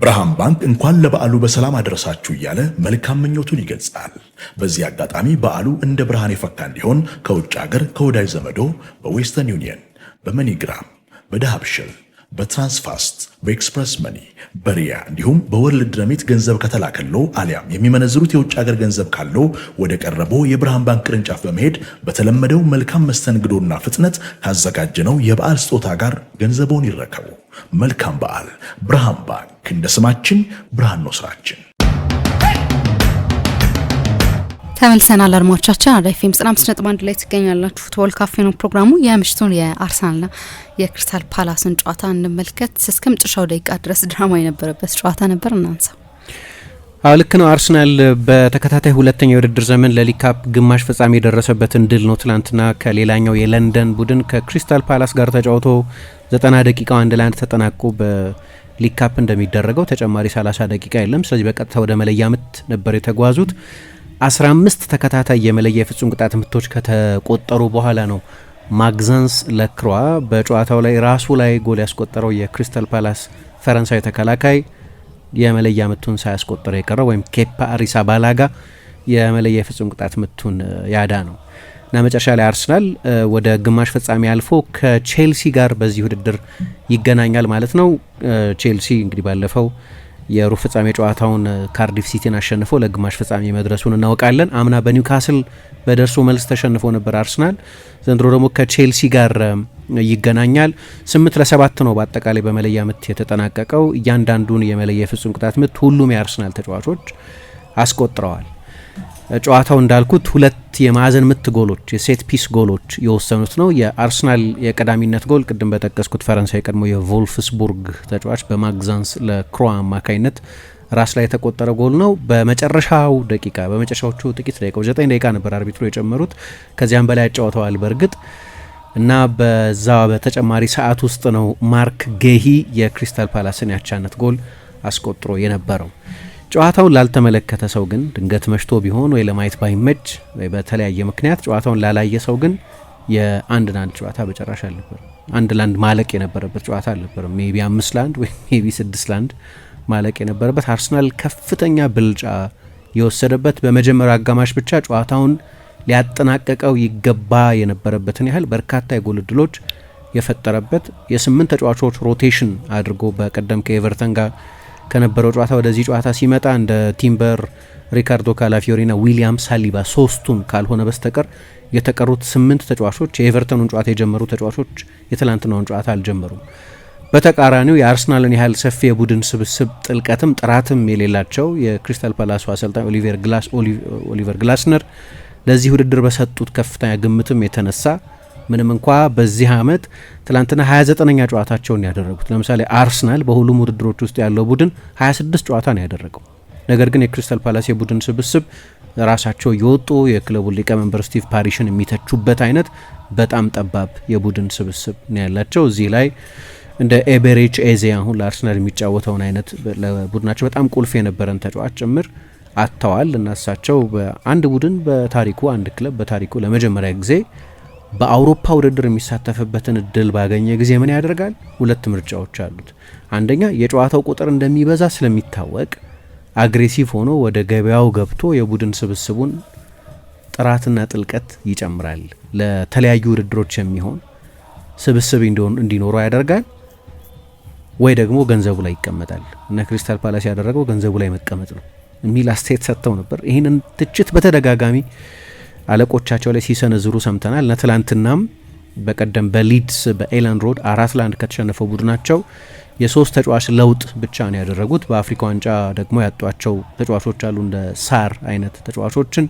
ብርሃን ባንክ እንኳን ለበዓሉ በሰላም አደረሳችሁ እያለ መልካም ምኞቱን ይገልጻል። በዚህ አጋጣሚ በዓሉ እንደ ብርሃን የፈካ እንዲሆን ከውጭ ሀገር ከወዳጅ ዘመዶ በዌስተርን ዩኒየን፣ በመኒግራም፣ በዳሃብሽል፣ በትራንስፋስት፣ በኤክስፕረስ መኒ፣ በሪያ እንዲሁም በወርልድ ረሚት ገንዘብ ከተላከሎ አሊያም የሚመነዝሩት የውጭ ሀገር ገንዘብ ካለው ወደ ቀረበው የብርሃን ባንክ ቅርንጫፍ በመሄድ በተለመደው መልካም መስተንግዶና ፍጥነት ካዘጋጀነው የበዓል ስጦታ ጋር ገንዘቦን ይረከቡ። መልካም በዓል። ብርሃን ባንክ፣ እንደ ስማችን ብርሃን ነው ስራችን። ተመልሰናል አድማጮቻችን። አራዳ ኤፍ ኤም 95.1 ላይ ትገኛላችሁ። ፉትቦል ካፌ ነው ፕሮግራሙ። የምሽቱን የአርሰናልና የክሪስታል ፓላስን ጨዋታ እንመልከት። እስከ መጨረሻው ደቂቃ ድረስ ድራማ የነበረበት ጨዋታ ነበር። እናንሳው። ልክ ነው። አርሰናል በተከታታይ ሁለተኛ የውድድር ዘመን ለሊግ ካፕ ግማሽ ፍጻሜ የደረሰበትን ድል ነው ትላንትና ከሌላኛው የለንደን ቡድን ከክሪስታል ፓላስ ጋር ተጫውቶ 90 ደቂቃው 1-1 ተጠናቆ በሊግ ካፕ እንደሚደረገው ተጨማሪ 30 ደቂቃ የለም። ስለዚህ በቀጥታ ወደ መለያ ምት ነበር የተጓዙት። 15 ተከታታይ የመለያ የፍጹም ቅጣት ምቶች ከተቆጠሩ በኋላ ነው ማግዛንስ ለክሯ በጨዋታው ላይ ራሱ ላይ ጎል ያስቆጠረው የክሪስታል ፓላስ ፈረንሳዊ ተከላካይ የመለያ ምቱን ሳያስቆጠረ የቀረው ወይም ኬፓ አሪዛባላጋ የመለያ የፍጹም ቅጣት ምቱን ያዳ ነው እና መጨረሻ ላይ አርሰናል ወደ ግማሽ ፍጻሜ አልፎ ከቼልሲ ጋር በዚህ ውድድር ይገናኛል ማለት ነው። ቼልሲ እንግዲህ ባለፈው የሩብ ፍጻሜ ጨዋታውን ካርዲፍ ሲቲን አሸንፎ ለግማሽ ፍጻሜ መድረሱን እናውቃለን። አምና በኒውካስል በደርሶ መልስ ተሸንፎ ነበር አርሰናል። ዘንድሮ ደግሞ ከቼልሲ ጋር ይገናኛል። 8-7 ነው በአጠቃላይ በመለያ ምት የተጠናቀቀው። እያንዳንዱን የመለያ የፍጹም ቅጣት ምት ሁሉም የአርሰናል ተጫዋቾች አስቆጥረዋል። ጨዋታው እንዳልኩት ሁለት የማዕዘን ምት ጎሎች የሴት ፒስ ጎሎች የወሰኑት ነው። የአርሰናል የቀዳሚነት ጎል ቅድም በጠቀስኩት ፈረንሳይ ቀድሞ የቮልፍስቡርግ ተጫዋች በማግዛንስ ለክሯ አማካይነት ራስ ላይ የተቆጠረ ጎል ነው። በመጨረሻው ደቂቃ በመጨረሻዎቹ ጥቂት ደቂቃዎች 9 ደቂቃ ነበር አርቢትሩ የጨመሩት። ከዚያም በላይ ያጫወተዋል በእርግጥ እና በዛ በተጨማሪ ሰዓት ውስጥ ነው ማርክ ጌሂ የክሪስታል ፓላስን ያቻነት ጎል አስቆጥሮ የነበረው። ጨዋታውን ላልተመለከተ ሰው ግን ድንገት መሽቶ ቢሆን ወይ ለማየት ባይመች ወይ በተለያየ ምክንያት ጨዋታውን ላላየ ሰው ግን የ1-1 ጨዋታ በጭራሽ አልነበረም። 1-1 ማለቅ የነበረበት ጨዋታ አልነበረም። ሜቢ 5-1 ወይ ሜቢ 6-1 ማለቅ የነበረበት አርሰናል ከፍተኛ ብልጫ የወሰደበት በመጀመሪያው አጋማሽ ብቻ ጨዋታውን ሊያጠናቀቀው ይገባ የነበረበትን ያህል በርካታ የጎል ዕድሎች የፈጠረበት የ8 ተጫዋቾች ሮቴሽን አድርጎ በቀደም ከኤቨርተን ጋር ከነበረው ጨዋታ ወደዚህ ጨዋታ ሲመጣ እንደ ቲምበር፣ ሪካርዶ ካላፊዮሪና ዊሊያም ሳሊባ ሶስቱን ካልሆነ በስተቀር የተቀሩት 8 ተጫዋቾች የኤቨርተኑን ጨዋታ የጀመሩ ተጫዋቾች የትላንትናውን ጨዋታ አልጀመሩም። በተቃራኒው የአርሰናልን ያህል ሰፊ የቡድን ስብስብ ጥልቀትም ጥራትም የሌላቸው የክሪስታል ፓላሱ አሰልጣኝ ኦሊቨር ግላስነር ለዚህ ውድድር በሰጡት ከፍተኛ ግምትም የተነሳ ምንም እንኳ በዚህ ዓመት ትላንትና 29ኛ ጨዋታቸውን ያደረጉት ለምሳሌ አርሰናል በሁሉም ውድድሮች ውስጥ ያለው ቡድን 26 ጨዋታ ነው ያደረገው። ነገር ግን የክሪስታል ፓላስ የቡድን ስብስብ ራሳቸው የወጡ የክለቡን ሊቀመንበር ስቲቭ ፓሪሽን የሚተቹበት አይነት በጣም ጠባብ የቡድን ስብስብ ነው ያላቸው። እዚህ ላይ እንደ ኤቤሬች ኤዜ አሁን ለአርሰናል የሚጫወተውን አይነት ለቡድናቸው በጣም ቁልፍ የነበረን ተጫዋች ጭምር አጥተዋል እና እሳቸው በአንድ ቡድን በታሪኩ አንድ ክለብ በታሪኩ ለመጀመሪያ ጊዜ በአውሮፓ ውድድር የሚሳተፍበትን እድል ባገኘ ጊዜ ምን ያደርጋል? ሁለት ምርጫዎች አሉት። አንደኛ የጨዋታው ቁጥር እንደሚበዛ ስለሚታወቅ አግሬሲቭ ሆኖ ወደ ገበያው ገብቶ የቡድን ስብስቡን ጥራትና ጥልቀት ይጨምራል። ለተለያዩ ውድድሮች የሚሆን ስብስብ እንዲኖረው ያደርጋል። ወይ ደግሞ ገንዘቡ ላይ ይቀመጣል እና ክሪስታል ፓላስ ያደረገው ገንዘቡ ላይ መቀመጥ ነው የሚል አስተያየት ሰጥተው ነበር። ይህንን ትችት በተደጋጋሚ አለቆቻቸው ላይ ሲሰነዝሩ ሰምተናል እና ትላንትናም በቀደም በሊድስ በኤላንድ ሮድ 4-1 ከተሸነፈው ቡድናቸው የ3 ተጫዋች ለውጥ ብቻ ነው ያደረጉት። በአፍሪካ ዋንጫ ደግሞ ያጧቸው ተጫዋቾች አሉ እንደ ሳር አይነት ተጫዋቾችን።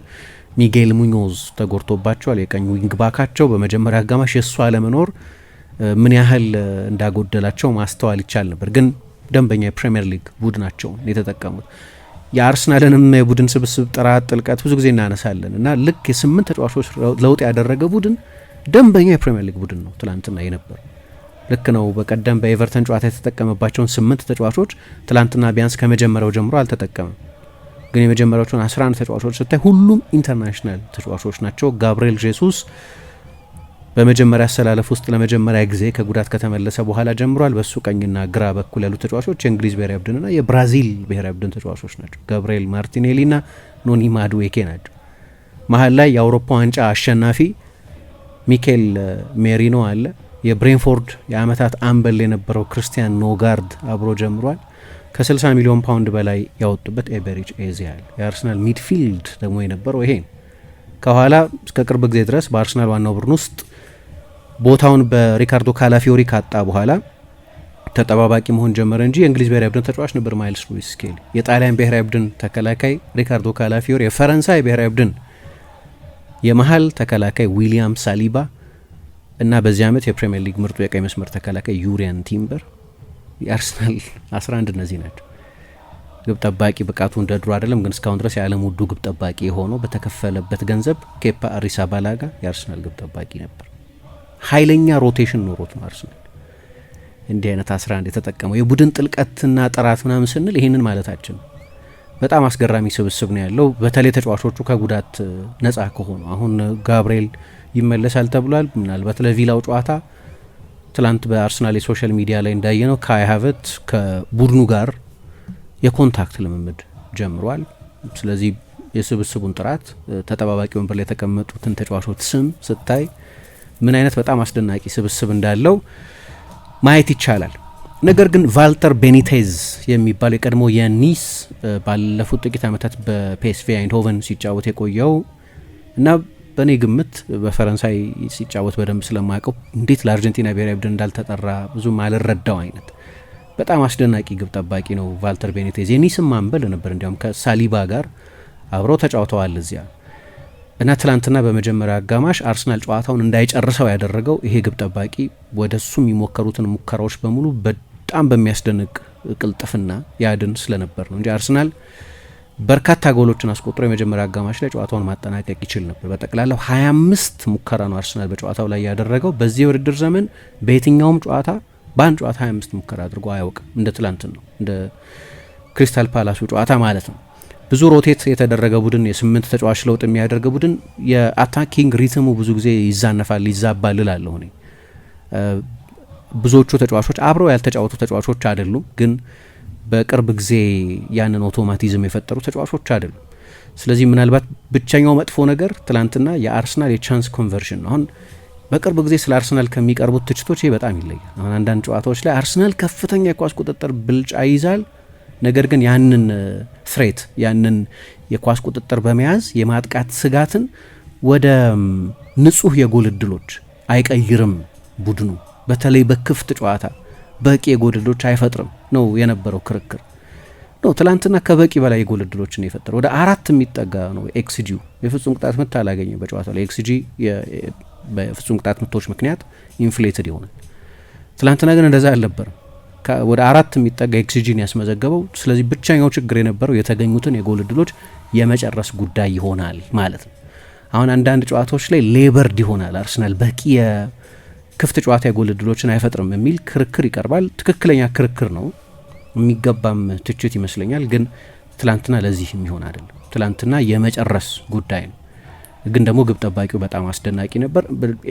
ሚጌል ሙኞዝ ተጎድቶባቸዋል። የቀኝ ዊንግ ባካቸው በመጀመሪያ አጋማሽ የእሱ አለመኖር ምን ያህል እንዳጎደላቸው ማስተዋል ይቻል ነበር። ግን ደንበኛ የፕሪሚየር ሊግ ቡድናቸውን የተጠቀሙት የአርሰናልንም የቡድን ስብስብ ጥራት ጥልቀት ብዙ ጊዜ እናነሳለን እና ልክ የ8 ተጫዋቾች ለውጥ ያደረገ ቡድን ደንበኛ የፕሪሚየር ሊግ ቡድን ነው ትላንትና የነበረው። ልክ ነው። በቀደም በኤቨርተን ጨዋታ የተጠቀመባቸውን 8 ተጫዋቾች ትላንትና ቢያንስ ከመጀመሪያው ጀምሮ አልተጠቀመም። ግን የመጀመሪያዎቹን 11 ተጫዋቾች ስታይ ሁሉም ኢንተርናሽናል ተጫዋቾች ናቸው። ጋብሪኤል ጄሱስ በመጀመሪያ አሰላለፍ ውስጥ ለመጀመሪያ ጊዜ ከጉዳት ከተመለሰ በኋላ ጀምሯል። በሱ ቀኝና ግራ በኩል ያሉ ተጫዋቾች የእንግሊዝ ብሔራዊ ቡድንና የብራዚል ብሔራዊ ቡድን ተጫዋቾች ናቸው። ገብርኤል ማርቲኔሊና ኖኒ ማዱዌኬ ናቸው። መሀል ላይ የአውሮፓ ዋንጫ አሸናፊ ሚኬል ሜሪኖ አለ። የብሬንፎርድ የአመታት አምበል የነበረው ክርስቲያን ኖጋርድ አብሮ ጀምሯል። ከ60 ሚሊዮን ፓውንድ በላይ ያወጡበት ኤቤሪች ኤዜ አለ። የአርሰናል ሚድፊልድ ደግሞ የነበረው ይሄ ከኋላ እስከ ቅርብ ጊዜ ድረስ በአርሰናል ዋናው ቡድን ውስጥ ቦታውን በሪካርዶ ካላፊዮሪ ካጣ በኋላ ተጠባባቂ መሆን ጀመረ እንጂ የእንግሊዝ ብሔራዊ ቡድን ተጫዋች ነበር ማይልስ ሉዊስ ስኬሊ። የጣሊያን ብሔራዊ ቡድን ተከላካይ ሪካርዶ ካላፊዮሪ፣ የፈረንሳይ ብሔራዊ ቡድን የመሀል ተከላካይ ዊሊያም ሳሊባ እና በዚህ ዓመት የፕሪሚየር ሊግ ምርጡ የቀይ መስመር ተከላካይ ዩሪያን ቲምበር። የአርሰናል 11 እነዚህ ናቸው። ግብ ጠባቂ ብቃቱ እንደ ድሮ አይደለም፣ ግን እስካሁን ድረስ የዓለም ውዱ ግብ ጠባቂ የሆነው በተከፈለበት ገንዘብ ኬፓ አሪዛባላጋ የአርሰናል ግብ ጠባቂ ነበር። ኃይለኛ ሮቴሽን ኖሮት ነው አርሰናል እንዲህ አይነት 11 የተጠቀመው። የቡድን ጥልቀትና ጥራት ምናምን ስንል ይህንን ማለታችን ነው። በጣም አስገራሚ ስብስብ ነው ያለው፣ በተለይ ተጫዋቾቹ ከጉዳት ነጻ ከሆኑ። አሁን ጋብርኤል ይመለሳል ተብሏል። ምናልባት ለቪላው ጨዋታ ትላንት በአርሰናል የሶሻል ሚዲያ ላይ እንዳየነው ካይ ሃቨርትዝ ከቡድኑ ጋር የኮንታክት ልምምድ ጀምሯል። ስለዚህ የስብስቡን ጥራት፣ ተጠባባቂ ወንበር ላይ የተቀመጡትን ተጫዋቾች ስም ስታይ ምን አይነት በጣም አስደናቂ ስብስብ እንዳለው ማየት ይቻላል። ነገር ግን ቫልተር ቤኒቴዝ የሚባል የቀድሞ የኒስ ባለፉት ጥቂት ዓመታት በፒኤስቪ አይንድሆቨን ሲጫወት የቆየው እና በእኔ ግምት በፈረንሳይ ሲጫወት በደንብ ስለማያውቀው እንዴት ለአርጀንቲና ብሔራዊ ቡድን እንዳልተጠራ ብዙም አልረዳው አይነት በጣም አስደናቂ ግብ ጠባቂ ነው ቫልተር ቤኒቴዝ። የኒስም ማንበል ነበር፣ እንዲያውም ከሳሊባ ጋር አብረው ተጫውተዋል እዚያ እና ትላንትና በመጀመሪያ አጋማሽ አርሰናል ጨዋታውን እንዳይጨርሰው ያደረገው ይሄ ግብ ጠባቂ ወደ እሱ የሚሞከሩትን ሙከራዎች በሙሉ በጣም በሚያስደንቅ ቅልጥፍና ያድን ስለነበር ነው እንጂ አርሰናል በርካታ ጎሎችን አስቆጥሮ የመጀመሪያ አጋማሽ ላይ ጨዋታውን ማጠናቀቅ ይችል ነበር። በጠቅላላው 25 ሙከራ ነው አርሰናል በጨዋታው ላይ ያደረገው። በዚህ የውድድር ዘመን በየትኛውም ጨዋታ በአንድ ጨዋታ 25 ሙከራ አድርጎ አያውቅም። እንደ ትላንትን ነው፣ እንደ ክሪስታል ፓላሱ ጨዋታ ማለት ነው። ብዙ ሮቴት የተደረገ ቡድን፣ የ8 ተጫዋች ለውጥ የሚያደርገ ቡድን የአታኪንግ ሪትሙ ብዙ ጊዜ ይዛነፋል፣ ይዛባል እላለሁ እኔ። ብዙዎቹ ተጫዋቾች አብረው ያልተጫወቱ ተጫዋቾች አይደሉም፣ ግን በቅርብ ጊዜ ያንን አውቶማቲዝም የፈጠሩ ተጫዋቾች አይደሉም። ስለዚህ ምናልባት ብቸኛው መጥፎ ነገር ትላንትና የአርሰናል የቻንስ ኮንቨርሽን ነው። አሁን በቅርብ ጊዜ ስለ አርሰናል ከሚቀርቡት ትችቶች ይሄ በጣም ይለያል። አሁን አንዳንድ ጨዋታዎች ላይ አርሰናል ከፍተኛ የኳስ ቁጥጥር ብልጫ ይይዛል፣ ነገር ግን ያንን ፍሬት ያንን የኳስ ቁጥጥር በመያዝ የማጥቃት ስጋትን ወደ ንጹህ የጎል እድሎች አይቀይርም ቡድኑ። በተለይ በክፍት ጨዋታ በቂ የጎል እድሎች አይፈጥርም ነው የነበረው ክርክር ነው። ትላንትና ከበቂ በላይ የጎል እድሎችን የፈጠረው ወደ 4 የሚጠጋ ነው ኤክስጂው። የፍጹም ቅጣት ምት አላገኘ በጨዋታው ላይ ኤክስጂ በፍጹም ቅጣት ምቶች ምክንያት ኢንፍሌትድ ይሆናል። ትላንትና ግን እንደዛ አልነበረም። ወደ 4 የሚጠጋ ኤክስጂን ያስመዘገበው። ስለዚህ ብቸኛው ችግር የነበረው የተገኙትን የጎል እድሎች የመጨረስ ጉዳይ ይሆናል ማለት ነው። አሁን አንዳንድ ጨዋታዎች ላይ ሌበርድ ይሆናል አርሰናል በቂ የክፍት ጨዋታ የጎል እድሎችን አይፈጥርም የሚል ክርክር ይቀርባል። ትክክለኛ ክርክር ነው፣ የሚገባም ትችት ይመስለኛል። ግን ትላንትና ለዚህ የሚሆን አይደለም። ትላንትና የመጨረስ ጉዳይ ነው። ግን ደግሞ ግብ ጠባቂው በጣም አስደናቂ ነበር።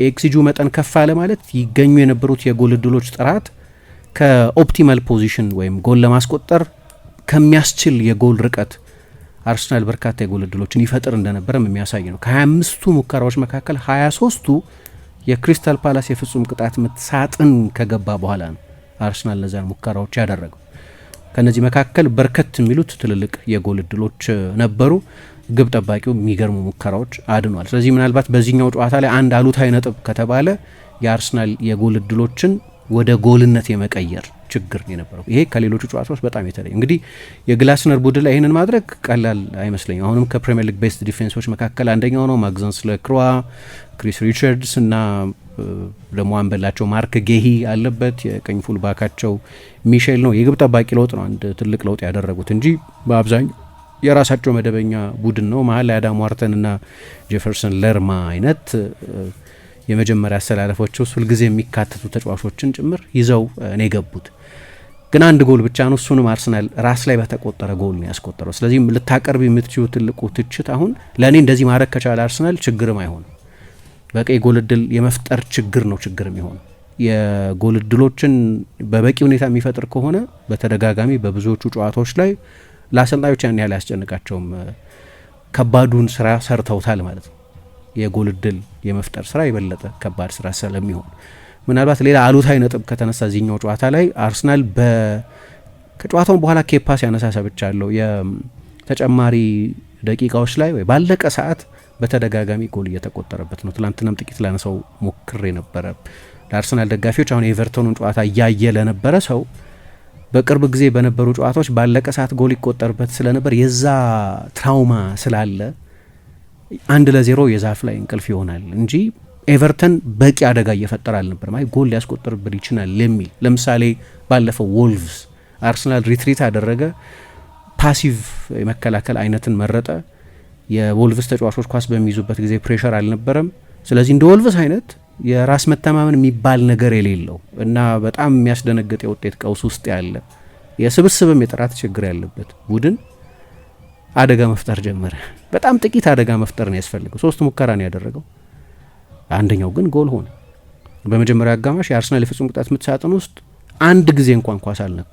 ኤክስጂው መጠን ከፍ አለ ማለት ይገኙ የነበሩት የጎል እድሎች ጥራት ከኦፕቲማል ፖዚሽን ወይም ጎል ለማስቆጠር ከሚያስችል የጎል ርቀት አርሰናል በርካታ የጎል እድሎችን ይፈጥር እንደነበረም የሚያሳይ ነው። ከ25ቱ ሙከራዎች መካከል 23ቱ የክሪስታል ፓላስ የፍጹም ቅጣት ምት ሳጥን ከገባ በኋላ ነው አርሰናል እነዚያን ሙከራዎች ያደረገው። ከነዚህ መካከል በርከት የሚሉት ትልልቅ የጎል እድሎች ነበሩ። ግብ ጠባቂው የሚገርሙ ሙከራዎች አድኗል። ስለዚህ ምናልባት በዚህኛው ጨዋታ ላይ አንድ አሉታዊ ነጥብ ከተባለ የአርሰናል የጎል እድሎችን ወደ ጎልነት የመቀየር ችግር የነበረው ይሄ ከሌሎቹ ጨዋታዎች በጣም የተለየ። እንግዲህ የግላስነር ቡድን ላይ ይህንን ማድረግ ቀላል አይመስለኝም። አሁንም ከፕሪሚየር ሊግ ቤስት ዲፌንሶች መካከል አንደኛው ነው። ማግዘንስ ለክሮዋ፣ ክሪስ ሪቻርድስ እና ደግሞ አንበላቸው ማርክ ጌሂ አለበት። የቀኝ ፉልባካቸው ሚሼል ነው። የግብ ጠባቂ ለውጥ ነው አንድ ትልቅ ለውጥ ያደረጉት እንጂ በአብዛኛው የራሳቸው መደበኛ ቡድን ነው። መሀል ላይ አዳም ዋርተን እና ጄፈርሰን ለርማ አይነት የመጀመሪያ አሰላለፎች ውስጥ ሁልጊዜ የሚካተቱ ተጫዋቾችን ጭምር ይዘው ነው የገቡት። ግን አንድ ጎል ብቻ ነው፣ እሱንም አርሰናል ራስ ላይ በተቆጠረ ጎል ነው ያስቆጠረው። ስለዚህ ልታቀርብ የምትችው ትልቁ ትችት አሁን ለእኔ እንደዚህ ማድረግ ከቻለ አርሰናል ችግርም አይሆንም። በቀይ ጎል እድል የመፍጠር ችግር ነው ችግር የሚሆነው። የጎል እድሎችን በበቂ ሁኔታ የሚፈጥር ከሆነ በተደጋጋሚ በብዙዎቹ ጨዋታዎች ላይ ለአሰልጣኞች ያን ያህል አያስጨንቃቸውም። ከባዱን ስራ ሰርተውታል ማለት ነው። የጎል እድል የመፍጠር ስራ የበለጠ ከባድ ስራ ስለሚሆን ምናልባት ሌላ አሉታዊ ነጥብ ከተነሳ ዚህኛው ጨዋታ ላይ አርሰናል ከጨዋታውን በኋላ ኬፓ ሲያነሳ ሰብቻለሁ። የተጨማሪ ደቂቃዎች ላይ ወይ ባለቀ ሰዓት በተደጋጋሚ ጎል እየተቆጠረበት ነው። ትላንትናም ጥቂት ላነሳው ሞክሬ ነበረ። ለአርሰናል ደጋፊዎች አሁን የኤቨርቶኑን ጨዋታ እያየ ለነበረ ሰው በቅርብ ጊዜ በነበሩ ጨዋታዎች ባለቀ ሰዓት ጎል ይቆጠርበት ስለነበር የዛ ትራውማ ስላለ 1-0 የዛፍ ላይ እንቅልፍ ይሆናል እንጂ ኤቨርተን በቂ አደጋ እየፈጠረ አልነበረም። አይ ጎል ሊያስቆጥርብን ይችላል የሚል ለምሳሌ ባለፈው ወልቭስ አርሰናል ሪትሪት አደረገ፣ ፓሲቭ የመከላከል አይነትን መረጠ። የወልቭስ ተጫዋቾች ኳስ በሚይዙበት ጊዜ ፕሬሸር አልነበረም። ስለዚህ እንደ ወልቭስ አይነት የራስ መተማመን የሚባል ነገር የሌለው እና በጣም የሚያስደነግጥ የውጤት ቀውስ ውስጥ ያለ የስብስብም የጥራት ችግር ያለበት ቡድን አደጋ መፍጠር ጀመረ። በጣም ጥቂት አደጋ መፍጠር ነው ያስፈልገው። 3 ሙከራ ነው ያደረገው፣ አንደኛው ግን ጎል ሆነ። በመጀመሪያ አጋማሽ የአርሰናል የፍጹም ቅጣት ምት ሳጥን ውስጥ አንድ ጊዜ እንኳን ኳስ አልነኩ፣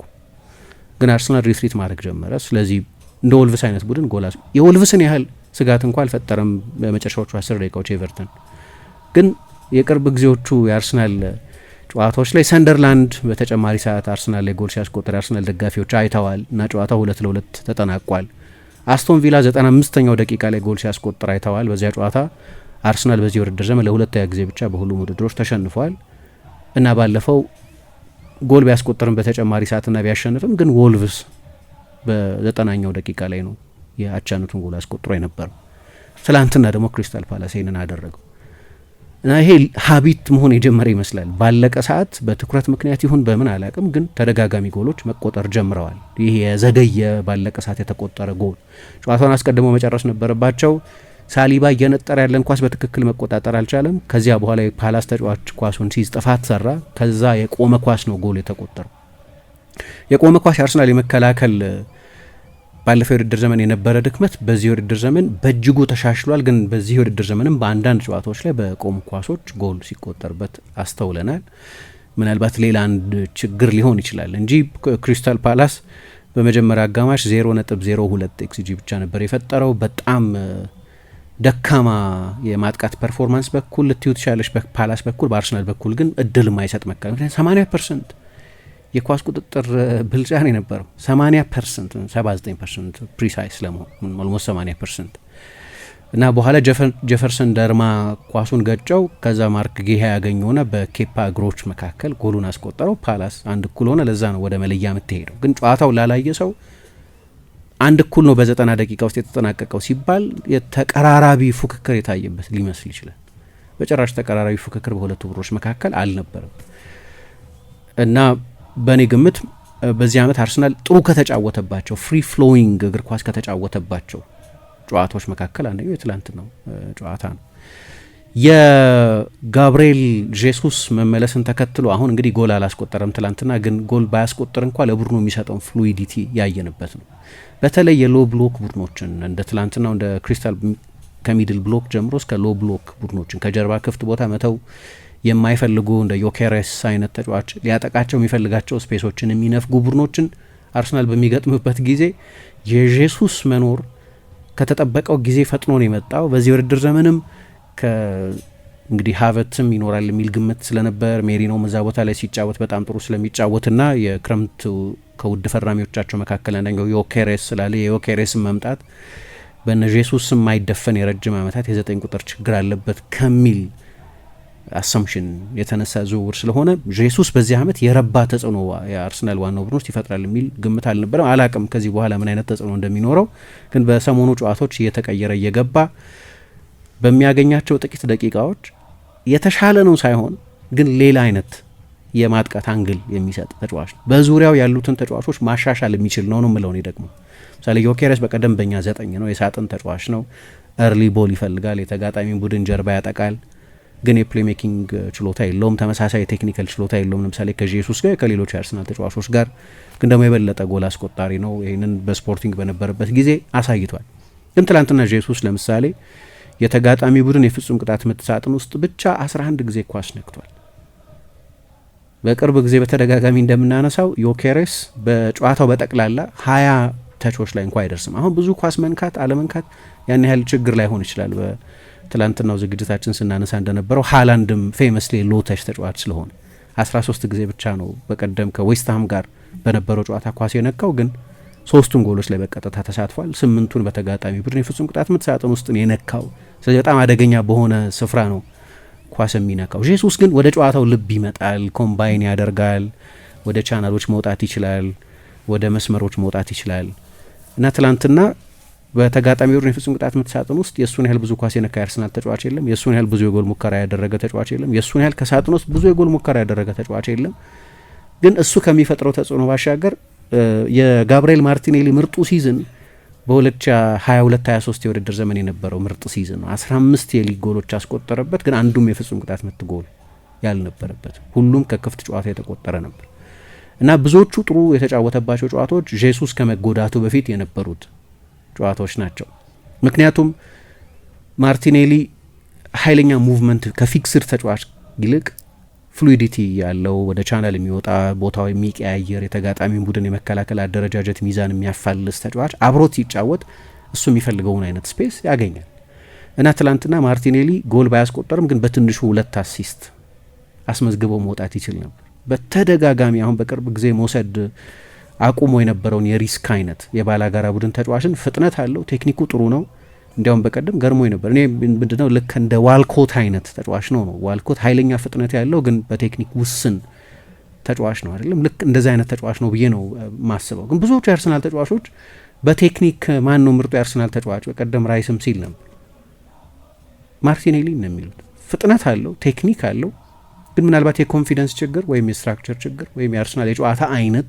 ግን አርሰናል ሪትሪት ማድረግ ጀመረ። ስለዚህ እንደ ወልቭስ አይነት ቡድን ጎል የወልቭስን ያህል ስጋት እንኳን አልፈጠረም በመጨረሻዎቹ 10 ደቂቃዎች። ኤቨርተን ግን የቅርብ ጊዜዎቹ የአርሰናል ጨዋታዎች ላይ ሰንደርላንድ በተጨማሪ ሰዓት አርሰናል ላይ ጎል ሲያስቆጥር የአርሰናል ደጋፊዎች አይተዋል እና ጨዋታው 2-2 ተጠናቋል። አስቶን ቪላ 95ኛው ደቂቃ ላይ ጎል ሲያስቆጥር አይተዋል። በዚያ ጨዋታ አርሰናል በዚህ ውድድር ዘመን ለሁለተኛ ጊዜ ብቻ በሁሉም ውድድሮች ተሸንፏል እና ባለፈው ጎል ቢያስቆጥርም በተጨማሪ ሰዓትና ቢያሸንፍም ግን ወልቭስ በ90ኛው ደቂቃ ላይ ነው የአቻነቱን ጎል አስቆጥሮ የነበረው። ትላንትና ደግሞ ክሪስታል ፓላስ ይህንን አደረገው እና ይሄ ሀቢት መሆን የጀመረ ይመስላል። ባለቀ ሰዓት በትኩረት ምክንያት ይሁን በምን አላቅም፣ ግን ተደጋጋሚ ጎሎች መቆጠር ጀምረዋል። ይህ የዘገየ ባለቀ ሰዓት የተቆጠረ ጎል ጨዋታውን አስቀድሞ መጨረስ ነበረባቸው። ሳሊባ እየነጠረ ያለን ኳስ በትክክል መቆጣጠር አልቻለም። ከዚያ በኋላ የፓላስ ተጫዋች ኳሱን ሲይዝ ጥፋት ሰራ። ከዛ የቆመ ኳስ ነው ጎል የተቆጠረው። የቆመ ኳስ የአርሰናል የመከላከል ባለፈው የውድድር ዘመን የነበረ ድክመት በዚህ የውድድር ዘመን በእጅጉ ተሻሽሏል። ግን በዚህ የውድድር ዘመንም በአንዳንድ ጨዋታዎች ላይ በቆሙ ኳሶች ጎል ሲቆጠርበት አስተውለናል። ምናልባት ሌላ አንድ ችግር ሊሆን ይችላል እንጂ ክሪስታል ፓላስ በመጀመሪያ አጋማሽ 0.02 ኤክስጂ ብቻ ነበር የፈጠረው። በጣም ደካማ የማጥቃት ፐርፎርማንስ በኩል ልትዩ ትችላለች በፓላስ በኩል። በአርሰናል በኩል ግን እድል የማይሰጥ መከላከል 80% የኳስ ቁጥጥር ብልጫ ነው የነበረው። 80% 79% ፕሪሳይስ ለመሆን ኦልሞስት 80% እና በኋላ ጀፈርሰን ደርማ ኳሱን ገጨው። ከዛ ማርክ ጌሃ ያገኘውና በኬፓ እግሮች መካከል ጎሉን አስቆጠረው። ፓላስ 1-1 ሆነ። ለዛ ነው ወደ መለያ የምትሄደው። ግን ጨዋታው ላላየ ሰው 1-1 ነው በ90 ደቂቃ ውስጥ የተጠናቀቀው ሲባል የተቀራራቢ ፉክክር የታየበት ሊመስል ይችላል። በጭራሽ ተቀራራቢ ፉክክር በሁለቱ ቡድኖች መካከል አልነበረም እና በእኔ ግምት በዚህ ዓመት አርሰናል ጥሩ ከተጫወተባቸው ፍሪ ፍሎዊንግ እግር ኳስ ከተጫወተባቸው ጨዋታዎች መካከል አንደኛው የትላንት ነው ጨዋታ ነው። የጋብርኤል ጄሱስ መመለስን ተከትሎ አሁን እንግዲህ ጎል አላስቆጠረም ትላንትና፣ ግን ጎል ባያስቆጠር እንኳ ለቡድኑ የሚሰጠውን ፍሉይዲቲ ያየንበት ነው። በተለይ የሎ ብሎክ ቡድኖችን እንደ ትላንትናው እንደ ክሪስታል ከሚድል ብሎክ ጀምሮ እስከ ሎ ብሎክ ቡድኖችን ከጀርባ ክፍት ቦታ መተው የማይፈልጉ እንደ ዮኬሬስ አይነት ተጫዋች ሊያጠቃቸው የሚፈልጋቸው ስፔሶችን የሚነፍጉ ቡድኖችን አርሰናል በሚገጥምበት ጊዜ የጄሱስ መኖር ከተጠበቀው ጊዜ ፈጥኖ ነው የመጣው። በዚህ ውድድር ዘመንም እንግዲህ ሀቨትም ይኖራል የሚል ግምት ስለነበር ሜሪኖም እዛ ቦታ ላይ ሲጫወት በጣም ጥሩ ስለሚጫወትና የክረምት ከውድ ፈራሚዎቻቸው መካከል አንደኛው ዮኬሬስ ስላለ የዮኬሬስን መምጣት በነ ጄሱስ የማይደፈን የረጅም ዓመታት የ9 ቁጥር ችግር አለበት ከሚል አሰምሽን የተነሳ ዝውውር ስለሆነ ጄሱስ በዚህ ዓመት የረባ ተጽዕኖ የአርሰናል ዋናው ቡድን ውስጥ ይፈጥራል የሚል ግምት አልነበረም። አላቅም ከዚህ በኋላ ምን አይነት ተጽዕኖ እንደሚኖረው፣ ግን በሰሞኑ ጨዋታዎች እየተቀየረ እየገባ በሚያገኛቸው ጥቂት ደቂቃዎች የተሻለ ነው ሳይሆን ግን ሌላ አይነት የማጥቃት አንግል የሚሰጥ ተጫዋች ነው። በዙሪያው ያሉትን ተጫዋቾች ማሻሻል የሚችል ነው የምለው እኔ ደግሞ ምሳሌ ዮኬሬስ በቀደም በእኛ 9 ነው፣ የሳጥን ተጫዋች ነው። እርሊ ቦል ይፈልጋል፣ የተጋጣሚ ቡድን ጀርባ ያጠቃል፣ ግን የፕሌሜኪንግ ችሎታ የለውም፣ ተመሳሳይ የቴክኒካል ችሎታ የለውም። ለምሳሌ ከጄሱስ ጋር ከሌሎች የአርሰናል ተጫዋቾች ጋር ግን ደግሞ የበለጠ ጎል አስቆጣሪ ነው። ይህንን በስፖርቲንግ በነበረበት ጊዜ አሳይቷል። ግን ትላንትና ጄሱስ ለምሳሌ የተጋጣሚ ቡድን የፍጹም ቅጣት ምት ሳጥን ውስጥ ብቻ 11 ጊዜ ኳስ ነክቷል። በቅርብ ጊዜ በተደጋጋሚ እንደምናነሳው ዮኬሬስ በጨዋታው በጠቅላላ 20 ተቾች ላይ እንኳ አይደርስም። አሁን ብዙ ኳስ መንካት አለመንካት ያን ያህል ችግር ላይሆን ይችላል። በትላንትናው ዝግጅታችን ስናነሳ እንደነበረው ሃላንድም ፌመስሊ ሎ ተች ተጫዋች ስለሆነ 13 ጊዜ ብቻ ነው በቀደም ከዌስትሃም ጋር በነበረው ጨዋታ ኳስ የነካው፣ ግን 3ቱን ጎሎች ላይ በቀጥታ ተሳትፏል። 8ቱን በተጋጣሚ ቡድን የፍጹም ቅጣት ምት ሳጥን ውስጥ ነው የነካው። ስለዚህ በጣም አደገኛ በሆነ ስፍራ ነው ኳስ የሚነካው። ጄሱስ ግን ወደ ጨዋታው ልብ ይመጣል፣ ኮምባይን ያደርጋል፣ ወደ ቻናሎች መውጣት ይችላል፣ ወደ መስመሮች መውጣት ይችላል እና ትላንትና በተጋጣሚ ቡድን የፍጹም ቅጣት ምት ሳጥን ውስጥ የእሱን ያህል ብዙ ኳስ የነካ የአርሰናል ተጫዋች የለም። የእሱን ያህል ብዙ የጎል ሙከራ ያደረገ ተጫዋች የለም። የእሱን ያህል ከሳጥን ውስጥ ብዙ የጎል ሙከራ ያደረገ ተጫዋች የለም። ግን እሱ ከሚፈጥረው ተጽዕኖ ባሻገር የጋብርኤል ማርቲኔሊ ምርጡ ሲዝን በ2022-23 የውድድር ዘመን የነበረው ምርጥ ሲዝን ነው። 15 የሊግ ጎሎች ያስቆጠረበት፣ ግን አንዱም የፍጹም ቅጣት ምት ጎል ያልነበረበት፣ ሁሉም ከክፍት ጨዋታ የተቆጠረ ነበር እና ብዙዎቹ ጥሩ የተጫወተባቸው ጨዋታዎች ጄሱስ ከመጎዳቱ በፊት የነበሩት ጨዋታዎች ናቸው። ምክንያቱም ማርቲኔሊ ኃይለኛ ሙቭመንት ከፊክስድ ተጫዋች ይልቅ ፍሉይዲቲ ያለው ወደ ቻናል የሚወጣ ቦታው የሚቀያየር የተጋጣሚ ቡድን የመከላከል አደረጃጀት ሚዛን የሚያፋልስ ተጫዋች አብሮት ሲጫወት እሱ የሚፈልገውን አይነት ስፔስ ያገኛል እና ትላንትና ማርቲኔሊ ጎል ባያስቆጠርም ግን በትንሹ 2 አሲስት አስመዝግበው መውጣት ይችል ነበር። በተደጋጋሚ አሁን በቅርብ ጊዜ መውሰድ አቁሞ የነበረውን የሪስክ አይነት የባላጋራ ቡድን ተጫዋችን ፍጥነት አለው፣ ቴክኒኩ ጥሩ ነው። እንዲያውም በቀደም ገርሞኝ ነበር። እኔ ምንድነው ልክ እንደ ዋልኮት አይነት ተጫዋች ነው። ዋልኮት ኃይለኛ ፍጥነት ያለው ግን በቴክኒክ ውስን ተጫዋች ነው አይደለም። ልክ እንደዛ አይነት ተጫዋች ነው ብዬ ነው ማስበው። ግን ብዙዎቹ የአርሰናል ተጫዋቾች በቴክኒክ ማን ነው ምርጡ የአርሰናል ተጫዋች? በቀደም ራይስም ሲል ነበር ማርቲኔሊ ነው የሚሉት። ፍጥነት አለው፣ ቴክኒክ አለው፣ ግን ምናልባት የኮንፊደንስ ችግር ወይም የስትራክቸር ችግር ወይም የአርሰናል የጨዋታ አይነት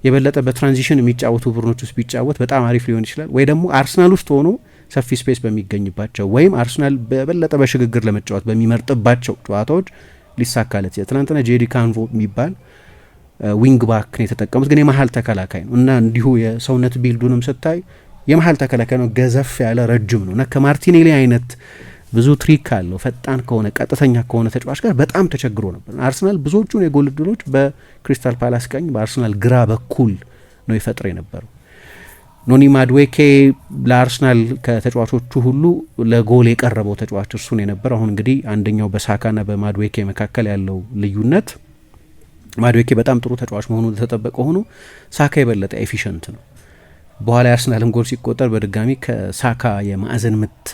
የበለጠ በትራንዚሽን የሚጫወቱ ቡድኖች ውስጥ ቢጫወት በጣም አሪፍ ሊሆን ይችላል። ወይ ደግሞ አርሰናል ውስጥ ሆኖ ሰፊ ስፔስ በሚገኝባቸው ወይም አርሰናል በበለጠ በሽግግር ለመጫወት በሚመርጥባቸው ጨዋታዎች ሊሳካለት ይችላል። ትናንትና ጄዲ ካንቮ የሚባል ዊንግ ባክ ነው የተጠቀሙት፣ ግን የመሀል ተከላካይ ነው እና እንዲሁ የሰውነት ቢልዱንም ስታይ የመሀል ተከላካይ ነው፣ ገዘፍ ያለ ረጅም ነው እና ከማርቲኔሊ አይነት ብዙ ትሪክ አለው ፈጣን ከሆነ ቀጥተኛ ከሆነ ተጫዋች ጋር በጣም ተቸግሮ ነበር። አርሰናል ብዙዎቹን የጎል እድሎች በክሪስታል ፓላስ ቀኝ በአርሰናል ግራ በኩል ነው ይፈጥር የነበረው። ኖኒ ማድዌኬ ለአርሰናል ከተጫዋቾቹ ሁሉ ለጎል የቀረበው ተጫዋች እርሱ ነው የነበረው። አሁን እንግዲህ አንደኛው በሳካና በማድዌኬ መካከል ያለው ልዩነት ማድዌኬ በጣም ጥሩ ተጫዋች መሆኑ ተጠበቀ ሆኖ ሳካ የበለጠ ኤፊሽንት ነው። በኋላ የአርሰናልን ጎል ሲቆጠር በድጋሚ ከሳካ የማዕዘን ምት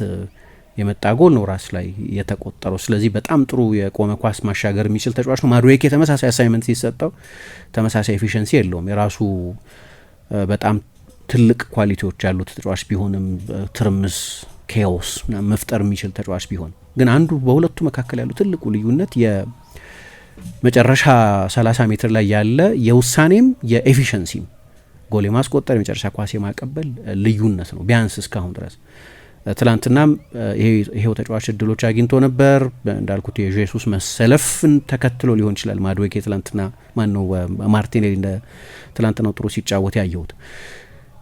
የመጣ ጎል ነው ራስ ላይ የተቆጠረው። ስለዚህ በጣም ጥሩ የቆመ ኳስ ማሻገር የሚችል ተጫዋች ነው። ማድዌኬ ተመሳሳይ አሳይመንት ሲሰጠው ተመሳሳይ ኤፊሽንሲ የለውም። የራሱ በጣም ትልቅ ኳሊቲዎች ያሉት ተጫዋች ቢሆንም ትርምስ ኬኦስ መፍጠር የሚችል ተጫዋች ቢሆን ግን አንዱ በሁለቱ መካከል ያለው ትልቁ ልዩነት የመጨረሻ 30 ሜትር ላይ ያለ የውሳኔም የኤፊሽንሲም ጎል የማስቆጠር የመጨረሻ ኳስ የማቀበል ልዩነት ነው ቢያንስ እስካሁን ድረስ። ትላንትናም ይሄው ተጫዋች እድሎች አግኝቶ ነበር። እንዳልኩት የጄሱስ መሰለፍን ተከትሎ ሊሆን ይችላል ማድዌኬ ትላንትና ማነው ማርቲኔሊ እንደ ትላንትናው ጥሩ ሲጫወት ያየሁት።